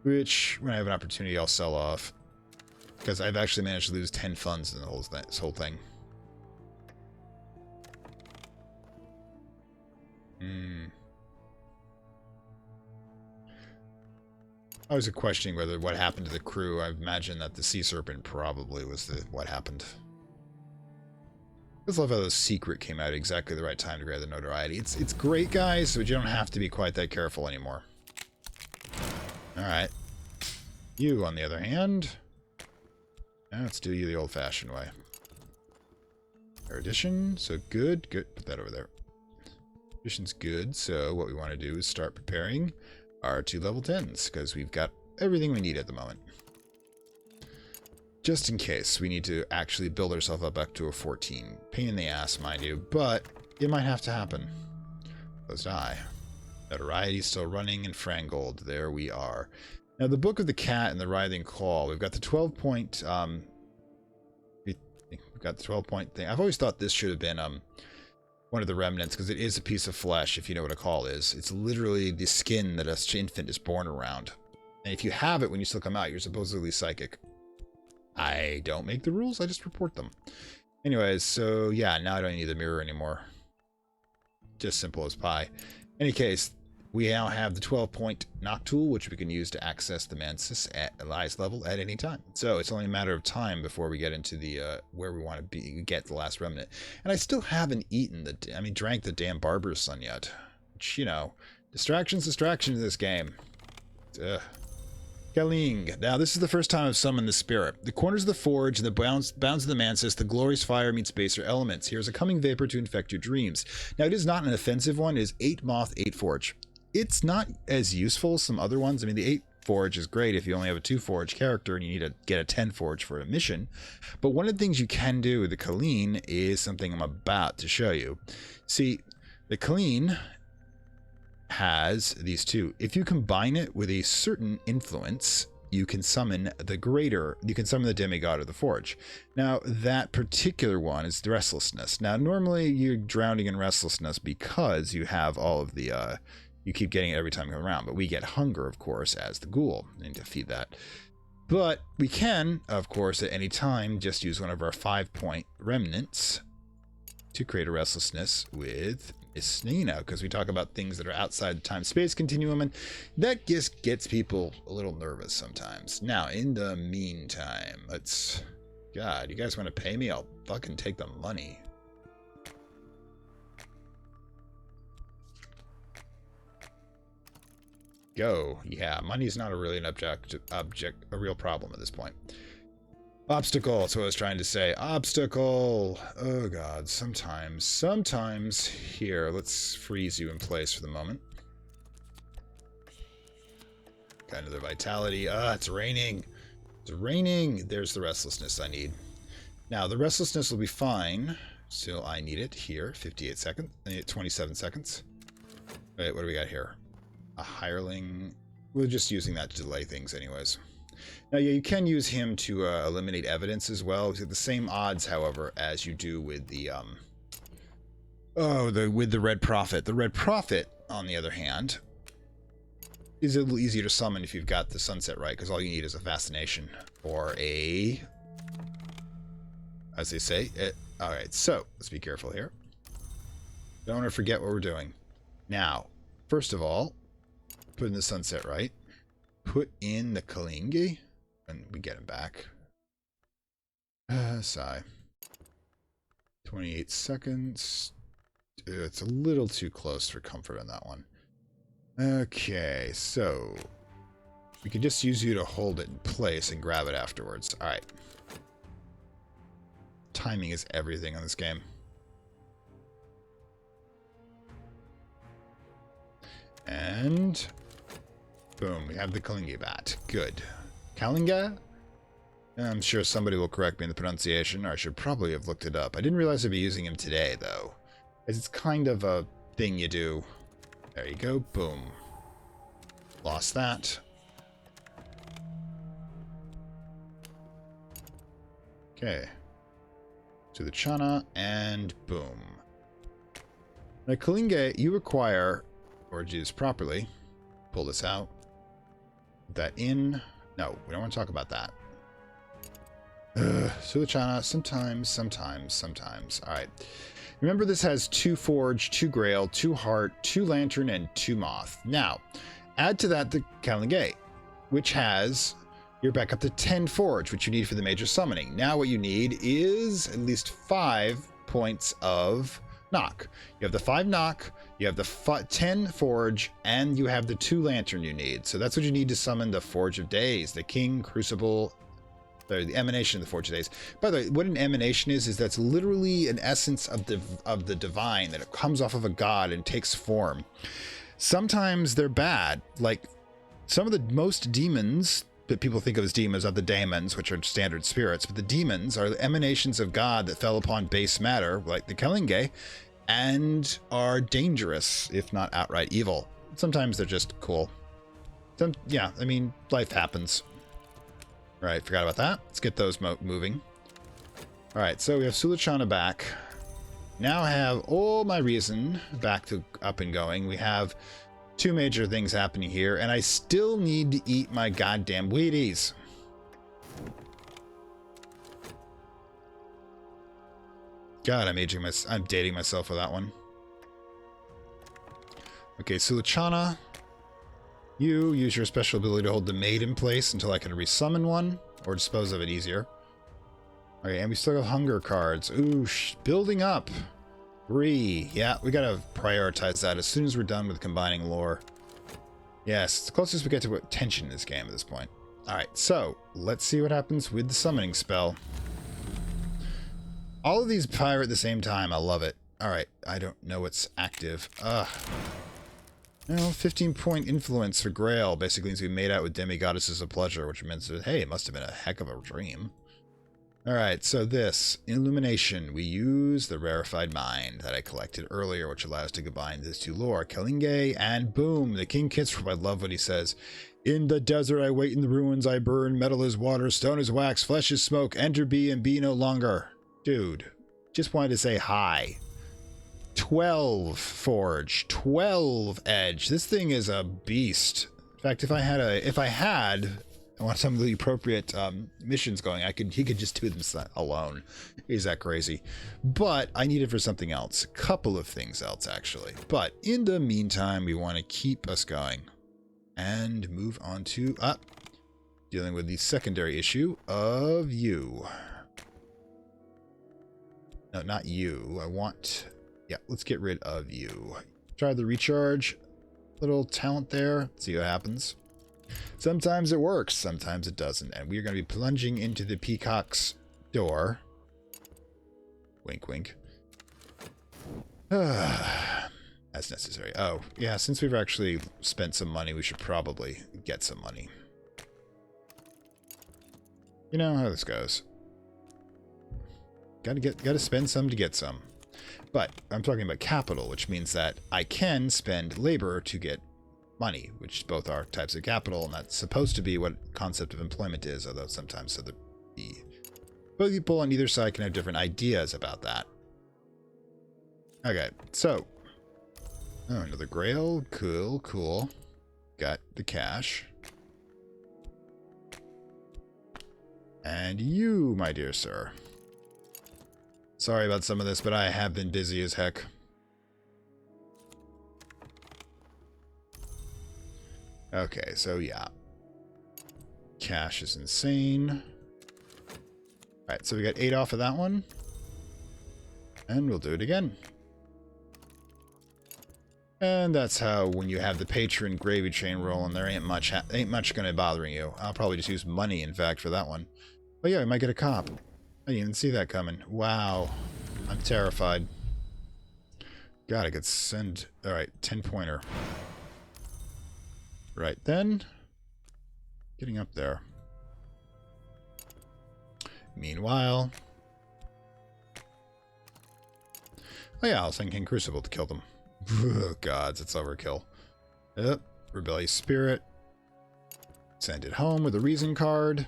which, when I have an opportunity, I'll sell off. Because I've actually managed to lose 10 funds in this whole thing. I was questioning whether what happened to the crew. I imagine that the Sea Serpent probably was what happened. I just love how the secret came out at exactly the right time to grab the notoriety. It's great, guys, but you don't have to be quite that careful anymore. Alright. You, on the other hand... Now let's do you the old-fashioned way. Erudition, so good. Put that over there. Erudition's good, so what we want to do is start preparing our 2 level 10s, because we've got everything we need at the moment. Just in case we need to actually build ourselves up back to a 14. Pain in the ass, mind you, but it might have to happen. Let's die. Notoriety's still running, and Frangold, there we are. Now, the Book of the Cat and the Writhing Claw, we've got the 12-point, we've got the 12-point thing. I've always thought this should have been, one of the remnants, because it is a piece of flesh, if you know what a claw is. It's literally the skin that an infant is born around. And if you have it when you still come out, you're supposedly psychic. I don't make the rules, I just report them. Anyways, so yeah, now I don't need the mirror anymore. Just simple as pie. Any case, we now have the 12-point knock tool, which we can use to access the mantis at Elias level at any time. So it's only a matter of time before we get into the where we want to be, get the last remnant. And I still haven't drank the damn barber's son yet. Which, you know, distractions in this game. Ugh. Galing. Now, this is the first time I've summoned the spirit. The corners of the forge, the bounds of the mantis, the glorious fire meets baser elements. Here's a coming vapor to infect your dreams. Now, it is not an offensive one. It is 8 moth, 8 forge. It's not as useful as some other ones. I mean, the 8 forge is great if you only have a 2 forge character and you need to get a 10 forge for a mission. But one of the things you can do with the Colleen is something I'm about to show you. See, the Colleen has these 2. If you combine it with a certain influence, you can summon the demigod of the forge. Now, that particular one is the restlessness. Now, normally you're drowning in restlessness because you have all of the, you keep getting it every time you come around, but we get hunger, of course, as the ghoul. I need to feed that. But we can, of course, at any time just use one of our 5-point remnants to create a restlessness with Miss Nina, because we talk about things that are outside the time-space continuum, and that just gets people a little nervous sometimes. Now, in the meantime, let's... God, you guys want to pay me? I'll fucking take the money. Go. Yeah, money's not a really an a real problem at this point. Obstacle, that's what I was trying to say. Obstacle. Oh god, sometimes. Here, let's freeze you in place for the moment. Got another vitality. Ah, it's raining. It's raining. There's the restlessness I need. Now, the restlessness will be fine. So I need it here. 58 seconds. I need it 27 seconds. Wait, what do we got here? A hireling. We're just using that to delay things anyways. Now, yeah, you can use him to eliminate evidence as well. You have the same odds, however, as you do with the with the Red Prophet. The Red Prophet, on the other hand, is a little easier to summon if you've got the sunset right, because all you need is a fascination or a, as they say. All right, so let's be careful here. Don't want to forget what we're doing. Now, first of all, put in the sunset right. Put in the Kalingi, and we get him back. Sigh. 28 seconds. It's a little too close for comfort on that one. Okay, so we can just use you to hold it in place and grab it afterwards. All right. Timing is everything on this game. And boom, we have the Kalinga bat. Good. Kalinga? I'm sure somebody will correct me in the pronunciation, or I should probably have looked it up. I didn't realize I'd be using him today, though. It's kind of a thing you do. There you go. Boom. Lost that. Okay. To the Chana, and boom. Now, Kalinga, you require, or do this properly, pull this out. Put that in. No, we don't want to talk about that. Sulichana, sometimes. Alright. Remember, this has 2 Forge, 2 Grail, 2 Heart, 2 Lantern, and 2 Moth. Now, add to that the Kalingay, which has... You're back up to 10 Forge, which you need for the major summoning. Now what you need is at least 5 points of knock. You have the 5 knock, you have the 10 Forge, and you have the 2 Lantern you need. So that's what you need to summon the Forge of Days, the King, Crucible, the emanation of the Forge of Days. By the way, what an emanation is that's literally an essence of the divine, that it comes off of a god and takes form. Sometimes they're bad. Like, some of the most demons that people think of as demons are the daemons, which are standard spirits, but the demons are the emanations of God that fell upon base matter, like the Kalinge, and are dangerous, if not outright evil. Sometimes they're just cool. Yeah, I mean, life happens. Right, forgot about that. Let's get those moving. Alright, so we have Sulichana back. Now I have all my reason back to up and going. We have 2 major things happening here, and I still need to eat my goddamn Wheaties. God, I'm dating myself with that one. Okay, Sulichana. You use your special ability to hold the maid in place until I can resummon one, or dispose of it easier. Okay, and we still have hunger cards. Ooh, building up. 3. Yeah, we gotta prioritize that as soon as we're done with combining lore. Yes, it's the closest we get to tension in this game at this point. Alright, so let's see what happens with the summoning spell. All of these fire at the same time. I love it. Alright, I don't know what's active. Well, 15-point influence for Grail basically means we made out with demigoddesses of pleasure, which means that, hey, it must have been a heck of a dream. Alright, so this, Illumination, we use the Rarefied Mind that I collected earlier, which allows us to combine these 2 lore, Kalinge, and boom, the King Kitzrow. I love what he says. In the desert I wait, in the ruins I burn, metal is water, stone is wax, flesh is smoke, enter be and be no longer. Dude, just wanted to say hi. 12 Forge, 12 Edge. This thing is a beast. In fact, if I had I want some of the appropriate missions going. He could just do them alone. Is that crazy? But I need it for something else. A couple of things else, actually. But in the meantime, we want to keep us going. And move on to dealing with the secondary issue of you. No, not you. I want... Yeah, let's get rid of you. Try the recharge. Little talent there. See what happens. Sometimes it works, sometimes it doesn't. And we're going to be plunging into the peacock's door. Wink, wink. As necessary. Oh, yeah, since we've actually spent some money, we should probably get some money. You know how this goes. Gotta spend some to get some. But I'm talking about capital, which means that I can spend labor to get money, which both are types of capital, and that's supposed to be what concept of employment is, although sometimes both people on either side can have different ideas about that. Okay, so another grail. Cool, cool. Got the cash. And you, my dear sir. Sorry about some of this, but I have been busy as heck. Okay, so yeah. Cash is insane. Alright, so we got 8 off of that one. And we'll do it again. And that's how, when you have the patron gravy train rolling, there ain't much gonna bothering you. I'll probably just use money, in fact, for that one. Oh yeah, we might get a cop. I didn't even see that coming. Wow. I'm terrified. God, I could send... Alright, 10-pointer. Right then. Getting up there. Meanwhile... Oh yeah, I'll send King Crucible to kill them. Oh, gods, it's overkill. Yep, rebellious spirit. Send it home with a reason card.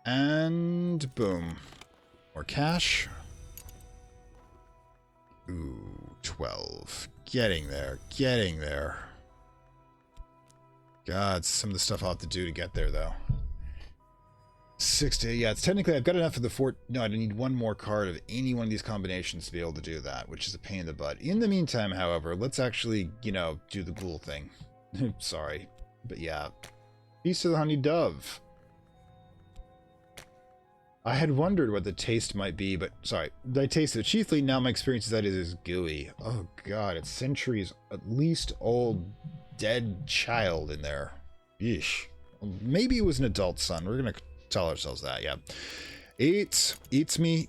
And boom. More cash. Ooh, 12. Getting there, getting there. God, some of the stuff I'll have to do to get there, though. 60. Yeah, it's technically, I've got enough for the No, I need one more card of any one of these combinations to be able to do that, which is a pain in the butt. In the meantime, however, let's actually, you know, do the ghoul thing. Sorry. But yeah. Feast of the Honey Dove. I had wondered what the taste might be, but sorry, I tasted it. Chiefly, now my experience is that it is gooey. Oh god, it's centuries at least old dead child in there. Yeesh. Maybe it was an adult son. We're gonna tell ourselves that, yeah. Eats me.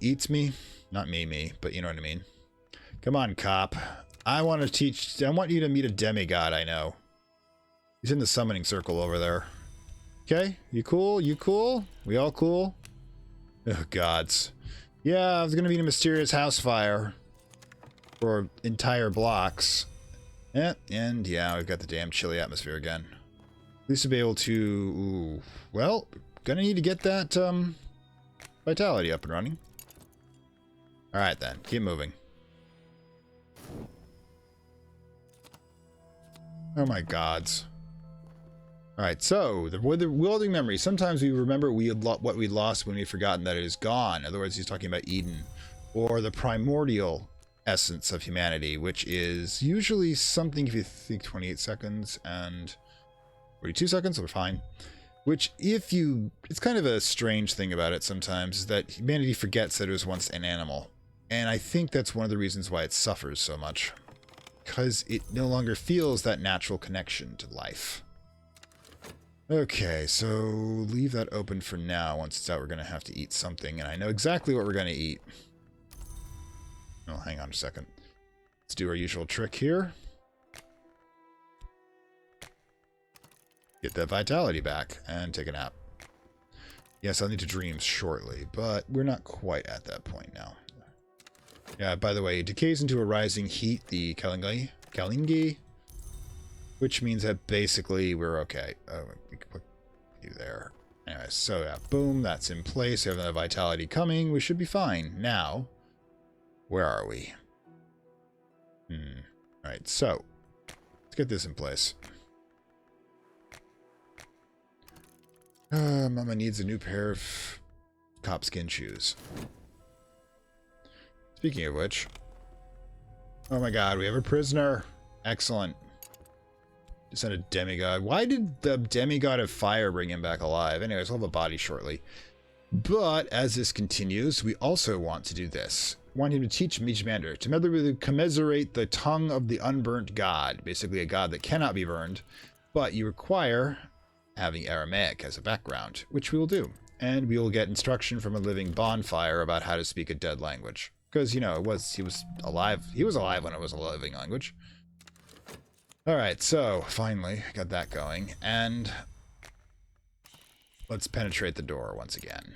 Not me, but you know what I mean. Come on, cop. I want you to meet a demigod I know. He's in the summoning circle over there. Okay, you cool? You cool? We all cool? Oh, gods. Yeah, I was gonna be in a mysterious house fire for entire blocks. Yeah, and yeah, we've got the damn chilly atmosphere again. At least to be able to... Ooh, well, gonna need to get that vitality up and running. Alright then, keep moving. Oh my gods. Alright, so, with the wielding memory, sometimes we remember what we lost when we've forgotten that it is gone. In other words, he's talking about Eden. Or the primordial essence of humanity, which is usually something, if you think 28 seconds and 42 seconds, we're fine. Which, it's kind of a strange thing about it sometimes, is that humanity forgets that it was once an animal. And I think that's one of the reasons why it suffers so much. Because it no longer feels that natural connection to life. Okay, so leave that open for now. Once it's out, we're going to have to eat something, and I know exactly what we're going to eat. Oh, hang on a second. Let's do our usual trick here. Get that vitality back, and take a nap. Yes, I'll need to dream shortly, but we're not quite at that point now. Yeah, by the way, it decays into a rising heat, the Kalingi. Which means that basically we're okay. Oh, we can put you there. Anyway, so yeah, boom, that's in place. We have that vitality coming. We should be fine. Now, where are we? Alright, so let's get this in place. Mama needs a new pair of copskin shoes. Speaking of which... Oh my god, we have a prisoner. Excellent. Just sent a demigod. Why did the demigod of fire bring him back alive? Anyways, we'll have a body shortly. But as this continues, we also want to do this. We want him to teach Mijmander to commiserate the tongue of the unburnt god. Basically a god that cannot be burned. But you require having Aramaic as a background, which we will do. And we will get instruction from a living bonfire about how to speak a dead language. Because, you know, he was alive. He was alive when it was a living language. Alright, so, finally, got that going. And let's penetrate the door once again.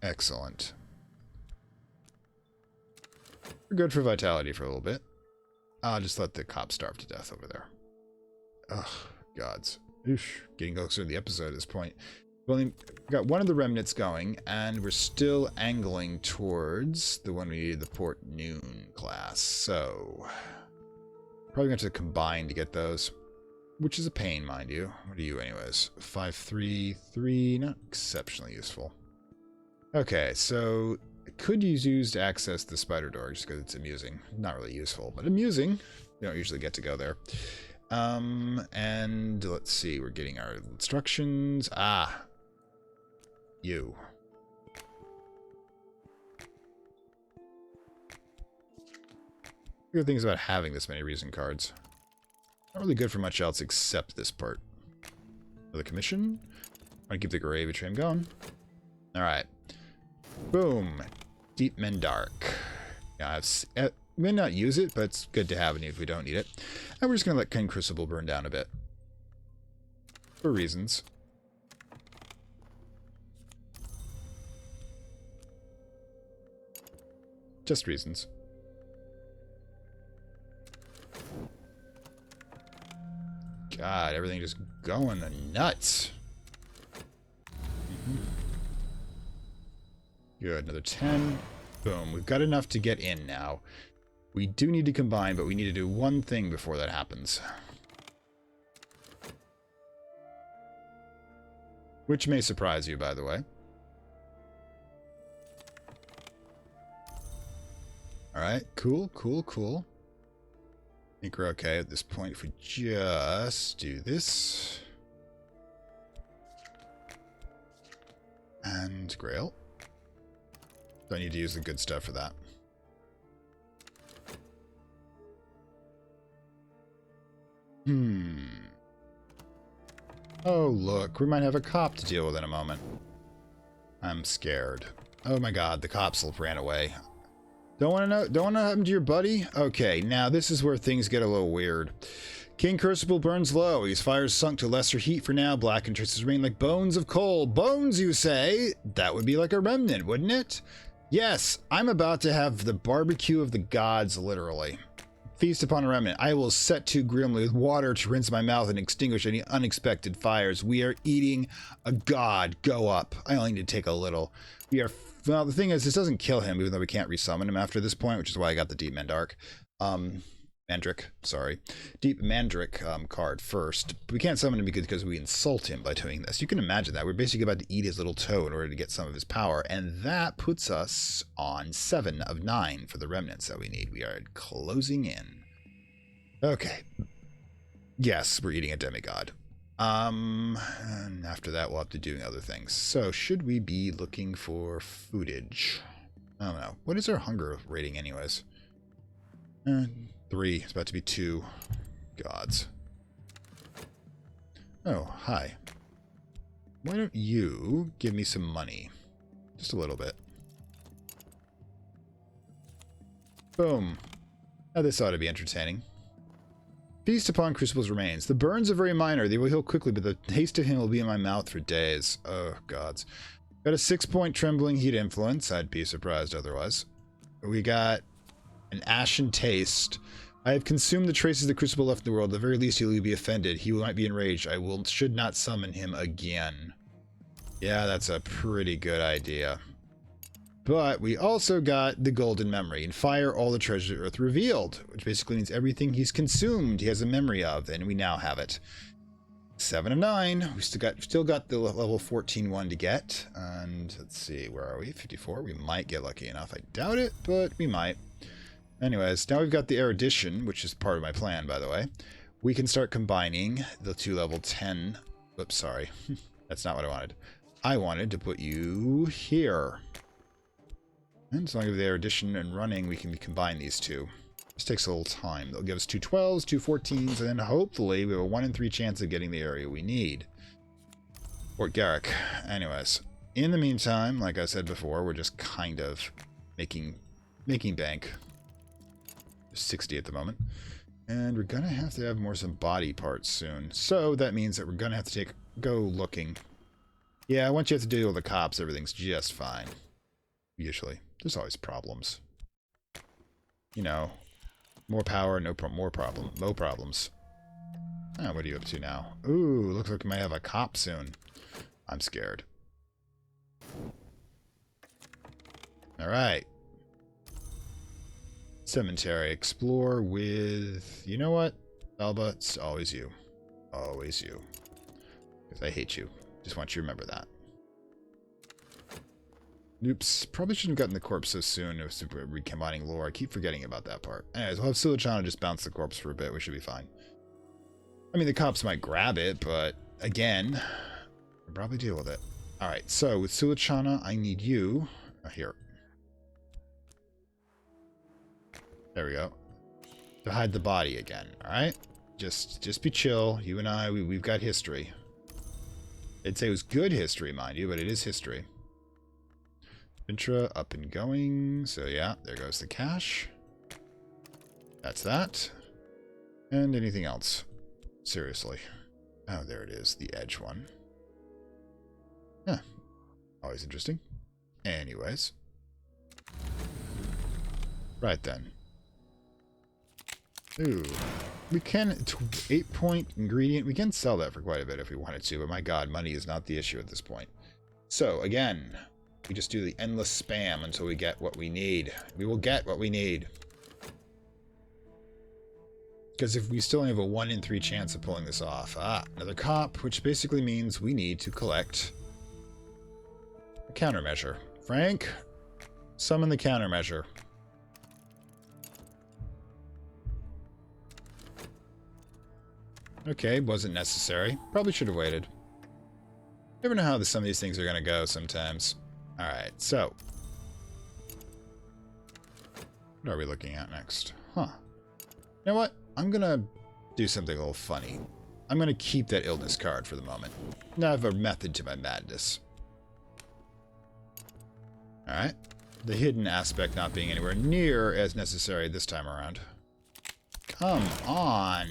Excellent. We're good for vitality for a little bit. I'll just let the cop starve to death over there. Ugh, gods. Oosh, getting closer to the episode at this point. We've only got one of the remnants going, and we're still angling towards the one we needed, the Port Noon class. So, probably going to have to combine to get those, which is a pain, mind you. What are you, anyways? 533, not exceptionally useful. Okay, so I could use to access the spider door just because it's amusing. Not really useful, but amusing. You don't usually get to go there. And let's see, we're getting our instructions. Ah, you. Good things about having this many reason cards. Not really good for much else except this part. Another commission. I want to keep the gravy train going. Alright. Boom. Deep Mendark. Yeah, we may not use it, but it's good to have it if we don't need it. And we're just going to let King Crucible burn down a bit. For reasons. Just reasons. God, everything just going nuts. Good, another 10. Boom, we've got enough to get in now. We do need to combine, but we need to do one thing before that happens. Which may surprise you, by the way. Alright, cool, cool, cool. I think we're okay at this point if we just do this. And Grail. So I need to use the good stuff for that. Oh, look, we might have a cop to deal with in a moment. I'm scared. Oh my god, the cops ran away. Don't want to know? Don't want to happen to your buddy? Okay, now this is where things get a little weird. King Crucible burns low. His fire's sunk to lesser heat for now. Blackened traces remain like bones of coal. Bones, you say? That would be like a remnant, wouldn't it? Yes, I'm about to have the barbecue of the gods, literally. Feast upon a remnant. I will set to grimly with water to rinse my mouth and extinguish any unexpected fires. We are eating a god. Go up. I only need to take a little. We are... Well, the thing is, this doesn't kill him, even though we can't resummon him after this point, which is why I got the Deep Mendark. Mandric, sorry. Deep Mandric card first. But we can't summon him because we insult him by doing this. You can imagine that. We're basically about to eat his little toe in order to get some of his power, and that puts us on 7 of 9 for the remnants that we need. We are closing in. Okay. Yes, we're eating a demigod. And after that, we'll have to do other things. So, should we be looking for foodage? I don't know. What is our hunger rating anyways? 3. It's about to be 2. Gods. Oh, hi. Why don't you give me some money? Just a little bit. Boom. Now this ought to be entertaining. Feast upon Crucible's remains. The burns are very minor. They will heal quickly, but the taste of him will be in my mouth for days. Oh, gods. Got a 6-point trembling heat influence. I'd be surprised otherwise. We got an ashen taste. I have consumed the traces the Crucible left in the world. At the very least, he will be offended. He might be enraged. Should not summon him again. Yeah, that's a pretty good idea. But we also got the golden memory and fire all the treasures of Earth revealed, which basically means everything he's consumed he has a memory of, and we now have it. 7 of 9. We still got the level 14 one to get. And let's see, where are we? 54. We might get lucky enough. I doubt it, but we might. Anyways, now we've got the erudition, which is part of my plan, by the way. We can start combining the 2 level 10. Oops, sorry. That's not what I wanted. I wanted to put you here. And as long as the erudition and running, we can combine these two. This takes a little time. They'll give us 2 12s, 2 14s, and then hopefully we have a 1 in 3 chance of getting the area we need. Fort Garrick. Anyways, in the meantime, like I said before, we're just kind of making bank. 60 at the moment. And we're going to have more some body parts soon. So that means that we're going to have to go looking. Yeah, once you have to deal with the cops, everything's just fine. Usually. There's always problems. You know, more power, no problems. Oh, what are you up to now? Ooh, looks like we might have a cop soon. I'm scared. Alright. Cemetery. Explore with... You know what? Alba, it's always you. Always you. Because I hate you. Just want you to remember that. Oops. Probably shouldn't have gotten the corpse so soon. It was recombining lore. I keep forgetting about that part. Anyways, we'll have Siluchana just bounce the corpse for a bit. We should be fine. I mean, the cops might grab it, but again, we'll probably deal with it. Alright, so with Siluchana, I need you... here. There we go. To hide the body again, alright? Just be chill. You and I, we've got history. I'd say it was good history, mind you, but it is history. Intra up and going. So yeah, there goes the cache. That's that. And anything else? Seriously. Oh, there it is. The edge one. Yeah. Always interesting. Anyways. Right then. Ooh. We can... 8-point ingredient. We can sell that for quite a bit if we wanted to, but my god, money is not the issue at this point. So, again... We just do the endless spam until we get what we need. We will get what we need. Because if we still have a 1 in 3 chance of pulling this off. Ah, another cop, which basically means we need to collect a countermeasure. Frank, summon the countermeasure. Okay, wasn't necessary. Probably should have waited. Never know how some of these things are going to go sometimes. Alright, so. What are we looking at next? Huh. You know what? I'm going to do something a little funny. I'm going to keep that illness card for the moment. Now I have a method to my madness. Alright. The hidden aspect not being anywhere near as necessary this time around. Come on.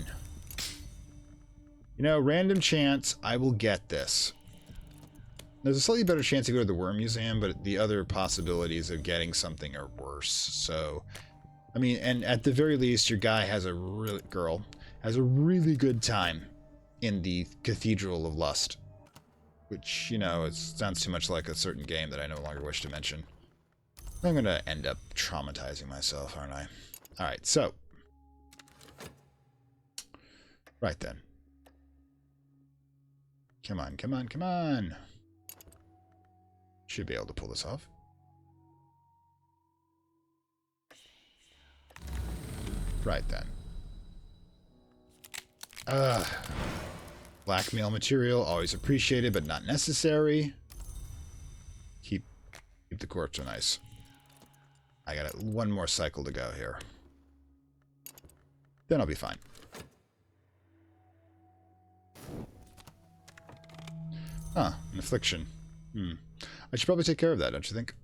You know, random chance, I will get this. There's a slightly better chance to go to the Worm Museum, but the other possibilities of getting something are worse. So, I mean, and at the very least, your guy has a really good time in the Cathedral of Lust. Which, you know, it sounds too much like a certain game that I no longer wish to mention. I'm going to end up traumatizing myself, aren't I? Alright, so. Right then. Come on, come on, come on. Should be able to pull this off. Right then. Blackmail material, always appreciated, but not necessary. Keep the corpse nice. I got one more cycle to go here. Then I'll be fine. Huh, an affliction. I should probably take care of that, don't you think?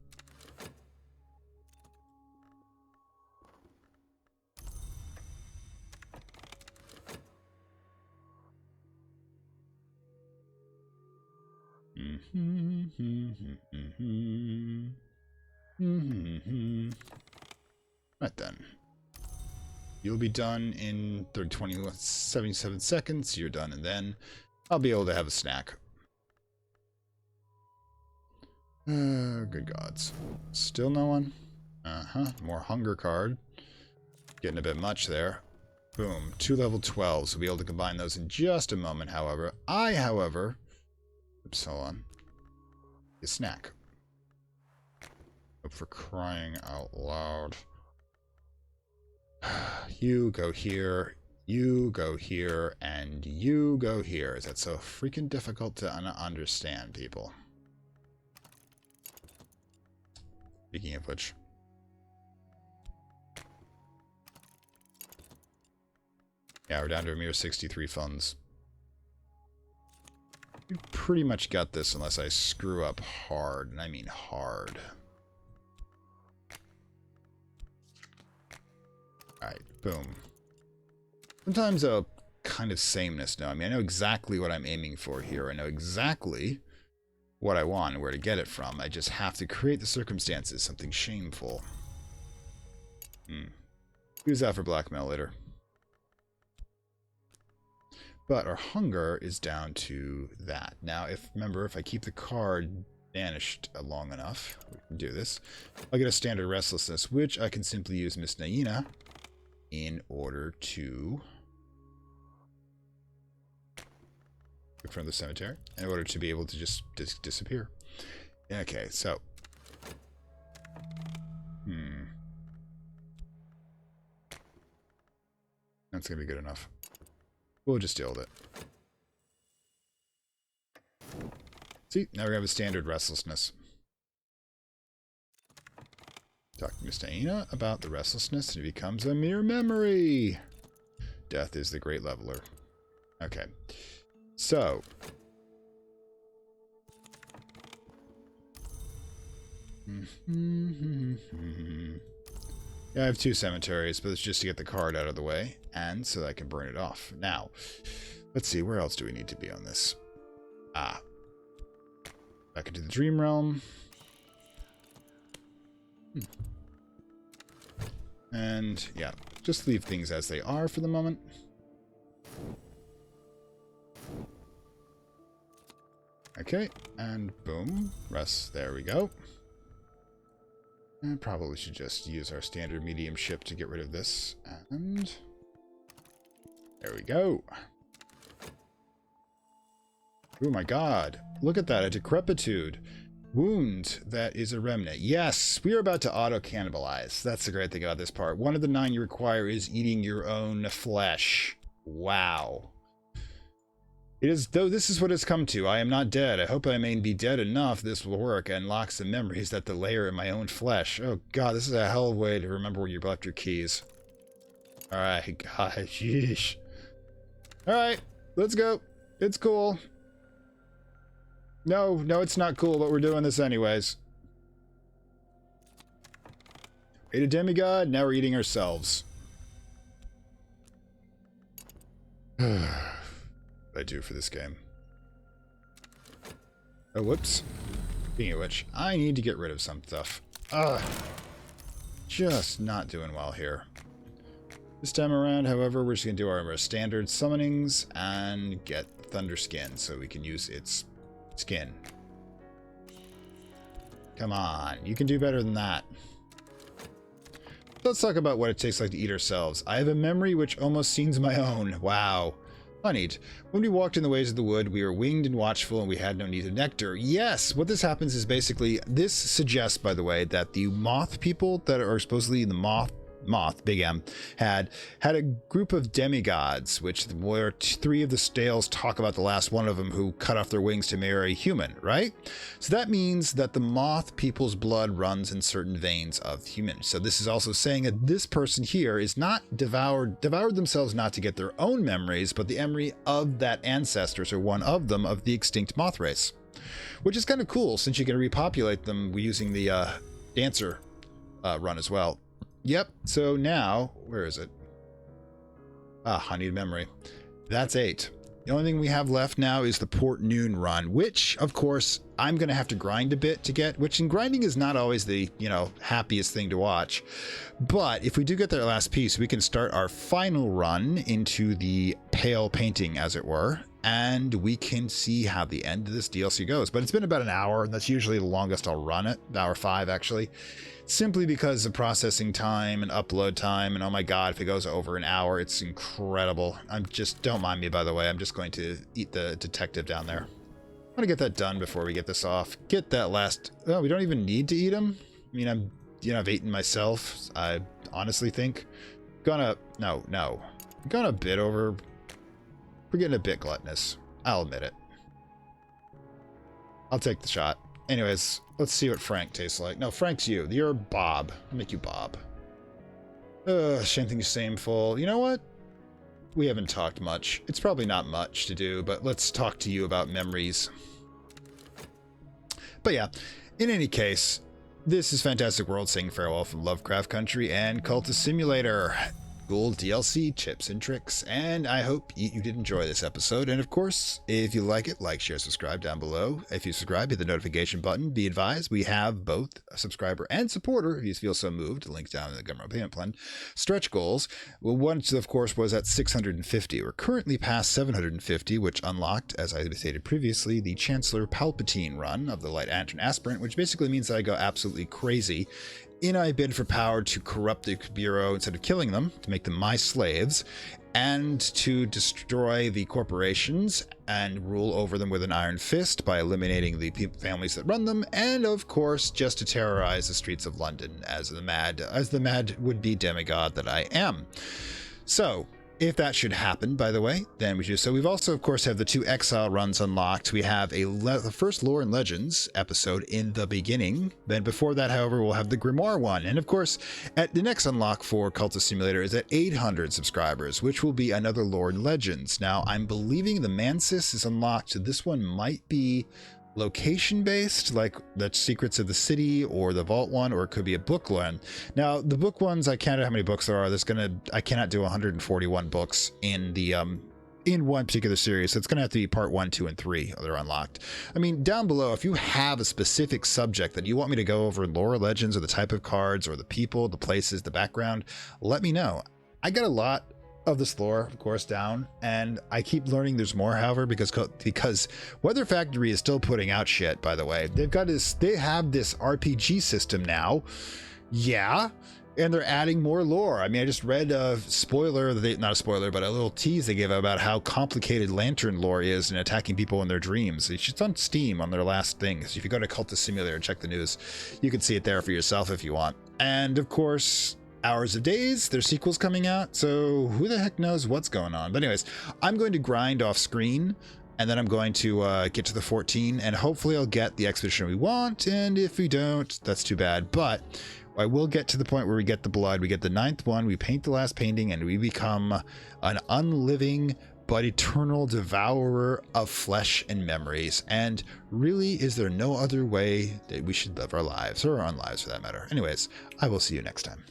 Right then. You'll be done in 77 seconds. You're done, and then I'll be able to have a snack. Good gods. Still no one? More hunger card. Getting a bit much there. Boom. 2 level 12s. We'll be able to combine those in just a moment, however. Oops, hold on. A snack. For crying out loud. You go here, you go here, and you go here. Is that so freaking difficult to understand, people? Speaking of which. Yeah, we're down to a mere 63 funds. We pretty much got this unless I screw up hard, and I mean hard. Alright, boom. Sometimes a kind of sameness now. I mean, I know exactly what I'm aiming for here. I know exactly what I want and where to get it from. I just have to create the circumstances. Something shameful. Use that for blackmail later. But our hunger is down to that. Now, remember, if I keep the card banished long enough, we can do this. I'll get a standard restlessness, which I can simply use Miss Naina in order to from the cemetery, in order to be able to just disappear. Okay, so that's gonna be good enough. We'll just deal with it. See, now we have a standard restlessness. Talk to Miss Naina about the restlessness, and it becomes a mere memory. Death is the great leveler. Okay. So. Yeah, I have 2 cemeteries, but it's just to get the card out of the way, and so that I can burn it off. Now, let's see, where else do we need to be on this? Back into the Dream Realm. And, yeah, just leave things as they are for the moment. Okay, and boom, rest, there we go. And probably should just use our standard medium ship to get rid of this, and there we go. Oh my god, look at that, a decrepitude. Wound that is a remnant. Yes, we are about to auto-cannibalize. That's the great thing about this part. One of the 9 you require is eating your own flesh. Wow. It is, though this is what it's come to. I am not dead. I hope I may be dead enough this will work and unlock some memories that the layer in my own flesh. Oh god, this is a hell of a way to remember where you left your keys. Alright, gosh, yeesh. Alright, let's go. It's cool. No, it's not cool, but we're doing this anyways. Ate a demigod, now we're eating ourselves. What I do for this game. Oh, whoops. Speaking of which, I need to get rid of some stuff. Just not doing well here. This time around, however, we're just going to do our standard summonings and get Thunder Skin so we can use its skin. Come on, you can do better than that. Let's talk about what it takes like to eat ourselves. I have a memory which almost seems my own. Wow. Funnied. When we walked in the ways of the wood, we were winged and watchful, and we had no need of nectar. Yes, what this happens is basically, this suggests, by the way, that the moth people that are supposedly the moth, Big M, had a group of demigods, which were 3 of the tales talk about the last one of them who cut off their wings to marry a human, right? So that means that the moth people's blood runs in certain veins of humans. So this is also saying that this person here is not devoured themselves not to get their own memories, but the memory of that ancestors or one of them of the extinct moth race, which is kind of cool since you can repopulate them using the dancer run as well. Yep, so now, where is it? I need memory. That's 8. The only thing we have left now is the Port Noon run, which, of course, I'm going to have to grind a bit to get, which in grinding is not always the, happiest thing to watch. But if we do get that last piece, we can start our final run into the pale painting, as it were. and we can see how the end of this DLC goes. But it's been about an hour, and that's usually the longest I'll run it, hour 5 actually, simply because of processing time and upload time. And oh my god, if it goes over an hour, it's incredible. Don't mind me, by the way. I'm just going to eat the detective down there. I want to get that done before we get this off. Get that last... Oh, we don't even need to eat them? I mean, I've eaten myself, I honestly think. No. I'm going a bit over... We're getting a bit gluttonous. I'll admit it. I'll take the shot. Anyways, let's see what Frank tastes like. No, Frank's you. You're Bob. I'll make you Bob. Same thing, shameful. You know what? We haven't talked much. It's probably not much to do, but let's talk to you about memories. But yeah, in any case, this is Fantastic World saying farewell from Lovecraft Country and Cultist Simulator. Ghoul DLC, tips and tricks, and I hope you did enjoy this episode. And of course, if you like it, like, share, subscribe down below. If you subscribe, hit the notification button. Be advised, we have both a subscriber and supporter, if you feel so moved. Link down in the government payment plan. Stretch goals. Well, once, of course, was at 650. We're currently past 750, which unlocked, as I stated previously, the Chancellor Palpatine run of the Light Lantern Aspirant, which basically means that I go absolutely crazy in I bid for power to corrupt the Bureau instead of killing them, to make them my slaves, and to destroy the corporations and rule over them with an iron fist by eliminating the families that run them, and of course just to terrorize the streets of London as the mad would-be demigod that I am. So if that should happen, by the way, then we do so. We've also, of course, have the 2 Exile runs unlocked. We have the first Lore and Legends episode in the beginning. Then before that, however, we'll have the Grimoire one. And of course, at the next unlock for Cultist Simulator is at 800 subscribers, which will be another Lore and Legends. Now, I'm believing the Mansis is unlocked. This one might be location-based, like the Secrets of the City or the Vault one, or it could be a book one. Now, the book ones, I counted how many books there are. I cannot do 141 books in the in one particular series, so it's gonna have to be part 1, 2, and 3 that are unlocked. I mean, down below, if you have a specific subject that you want me to go over in Lore, Legends, or the type of cards, or the people, the places, the background, let me know. I got a lot of this lore, of course, down, and I keep learning there's more, however, because Weather Factory is still putting out shit, by the way. They have this RPG system now, yeah, and they're adding more lore. I mean, I just read a spoiler, not a spoiler, but a little tease they gave about how complicated Lantern lore is in attacking people in their dreams. It's on Steam on their last thing, so if you go to Cultist Simulator and check the news, you can see it there for yourself if you want. And of course, Hours of Days, there's sequels coming out, so who the heck knows what's going on. But anyways, I'm going to grind off screen, and then I'm going to get to the 14, and hopefully I'll get the expedition we want, and if we don't, that's too bad. But I will get to the point where we get the blood, we get the 9th one, we paint the last painting, and we become an unliving but eternal devourer of flesh and memories. And really, is there no other way that we should live our lives, or our own lives for that matter? Anyways, I will see you next time.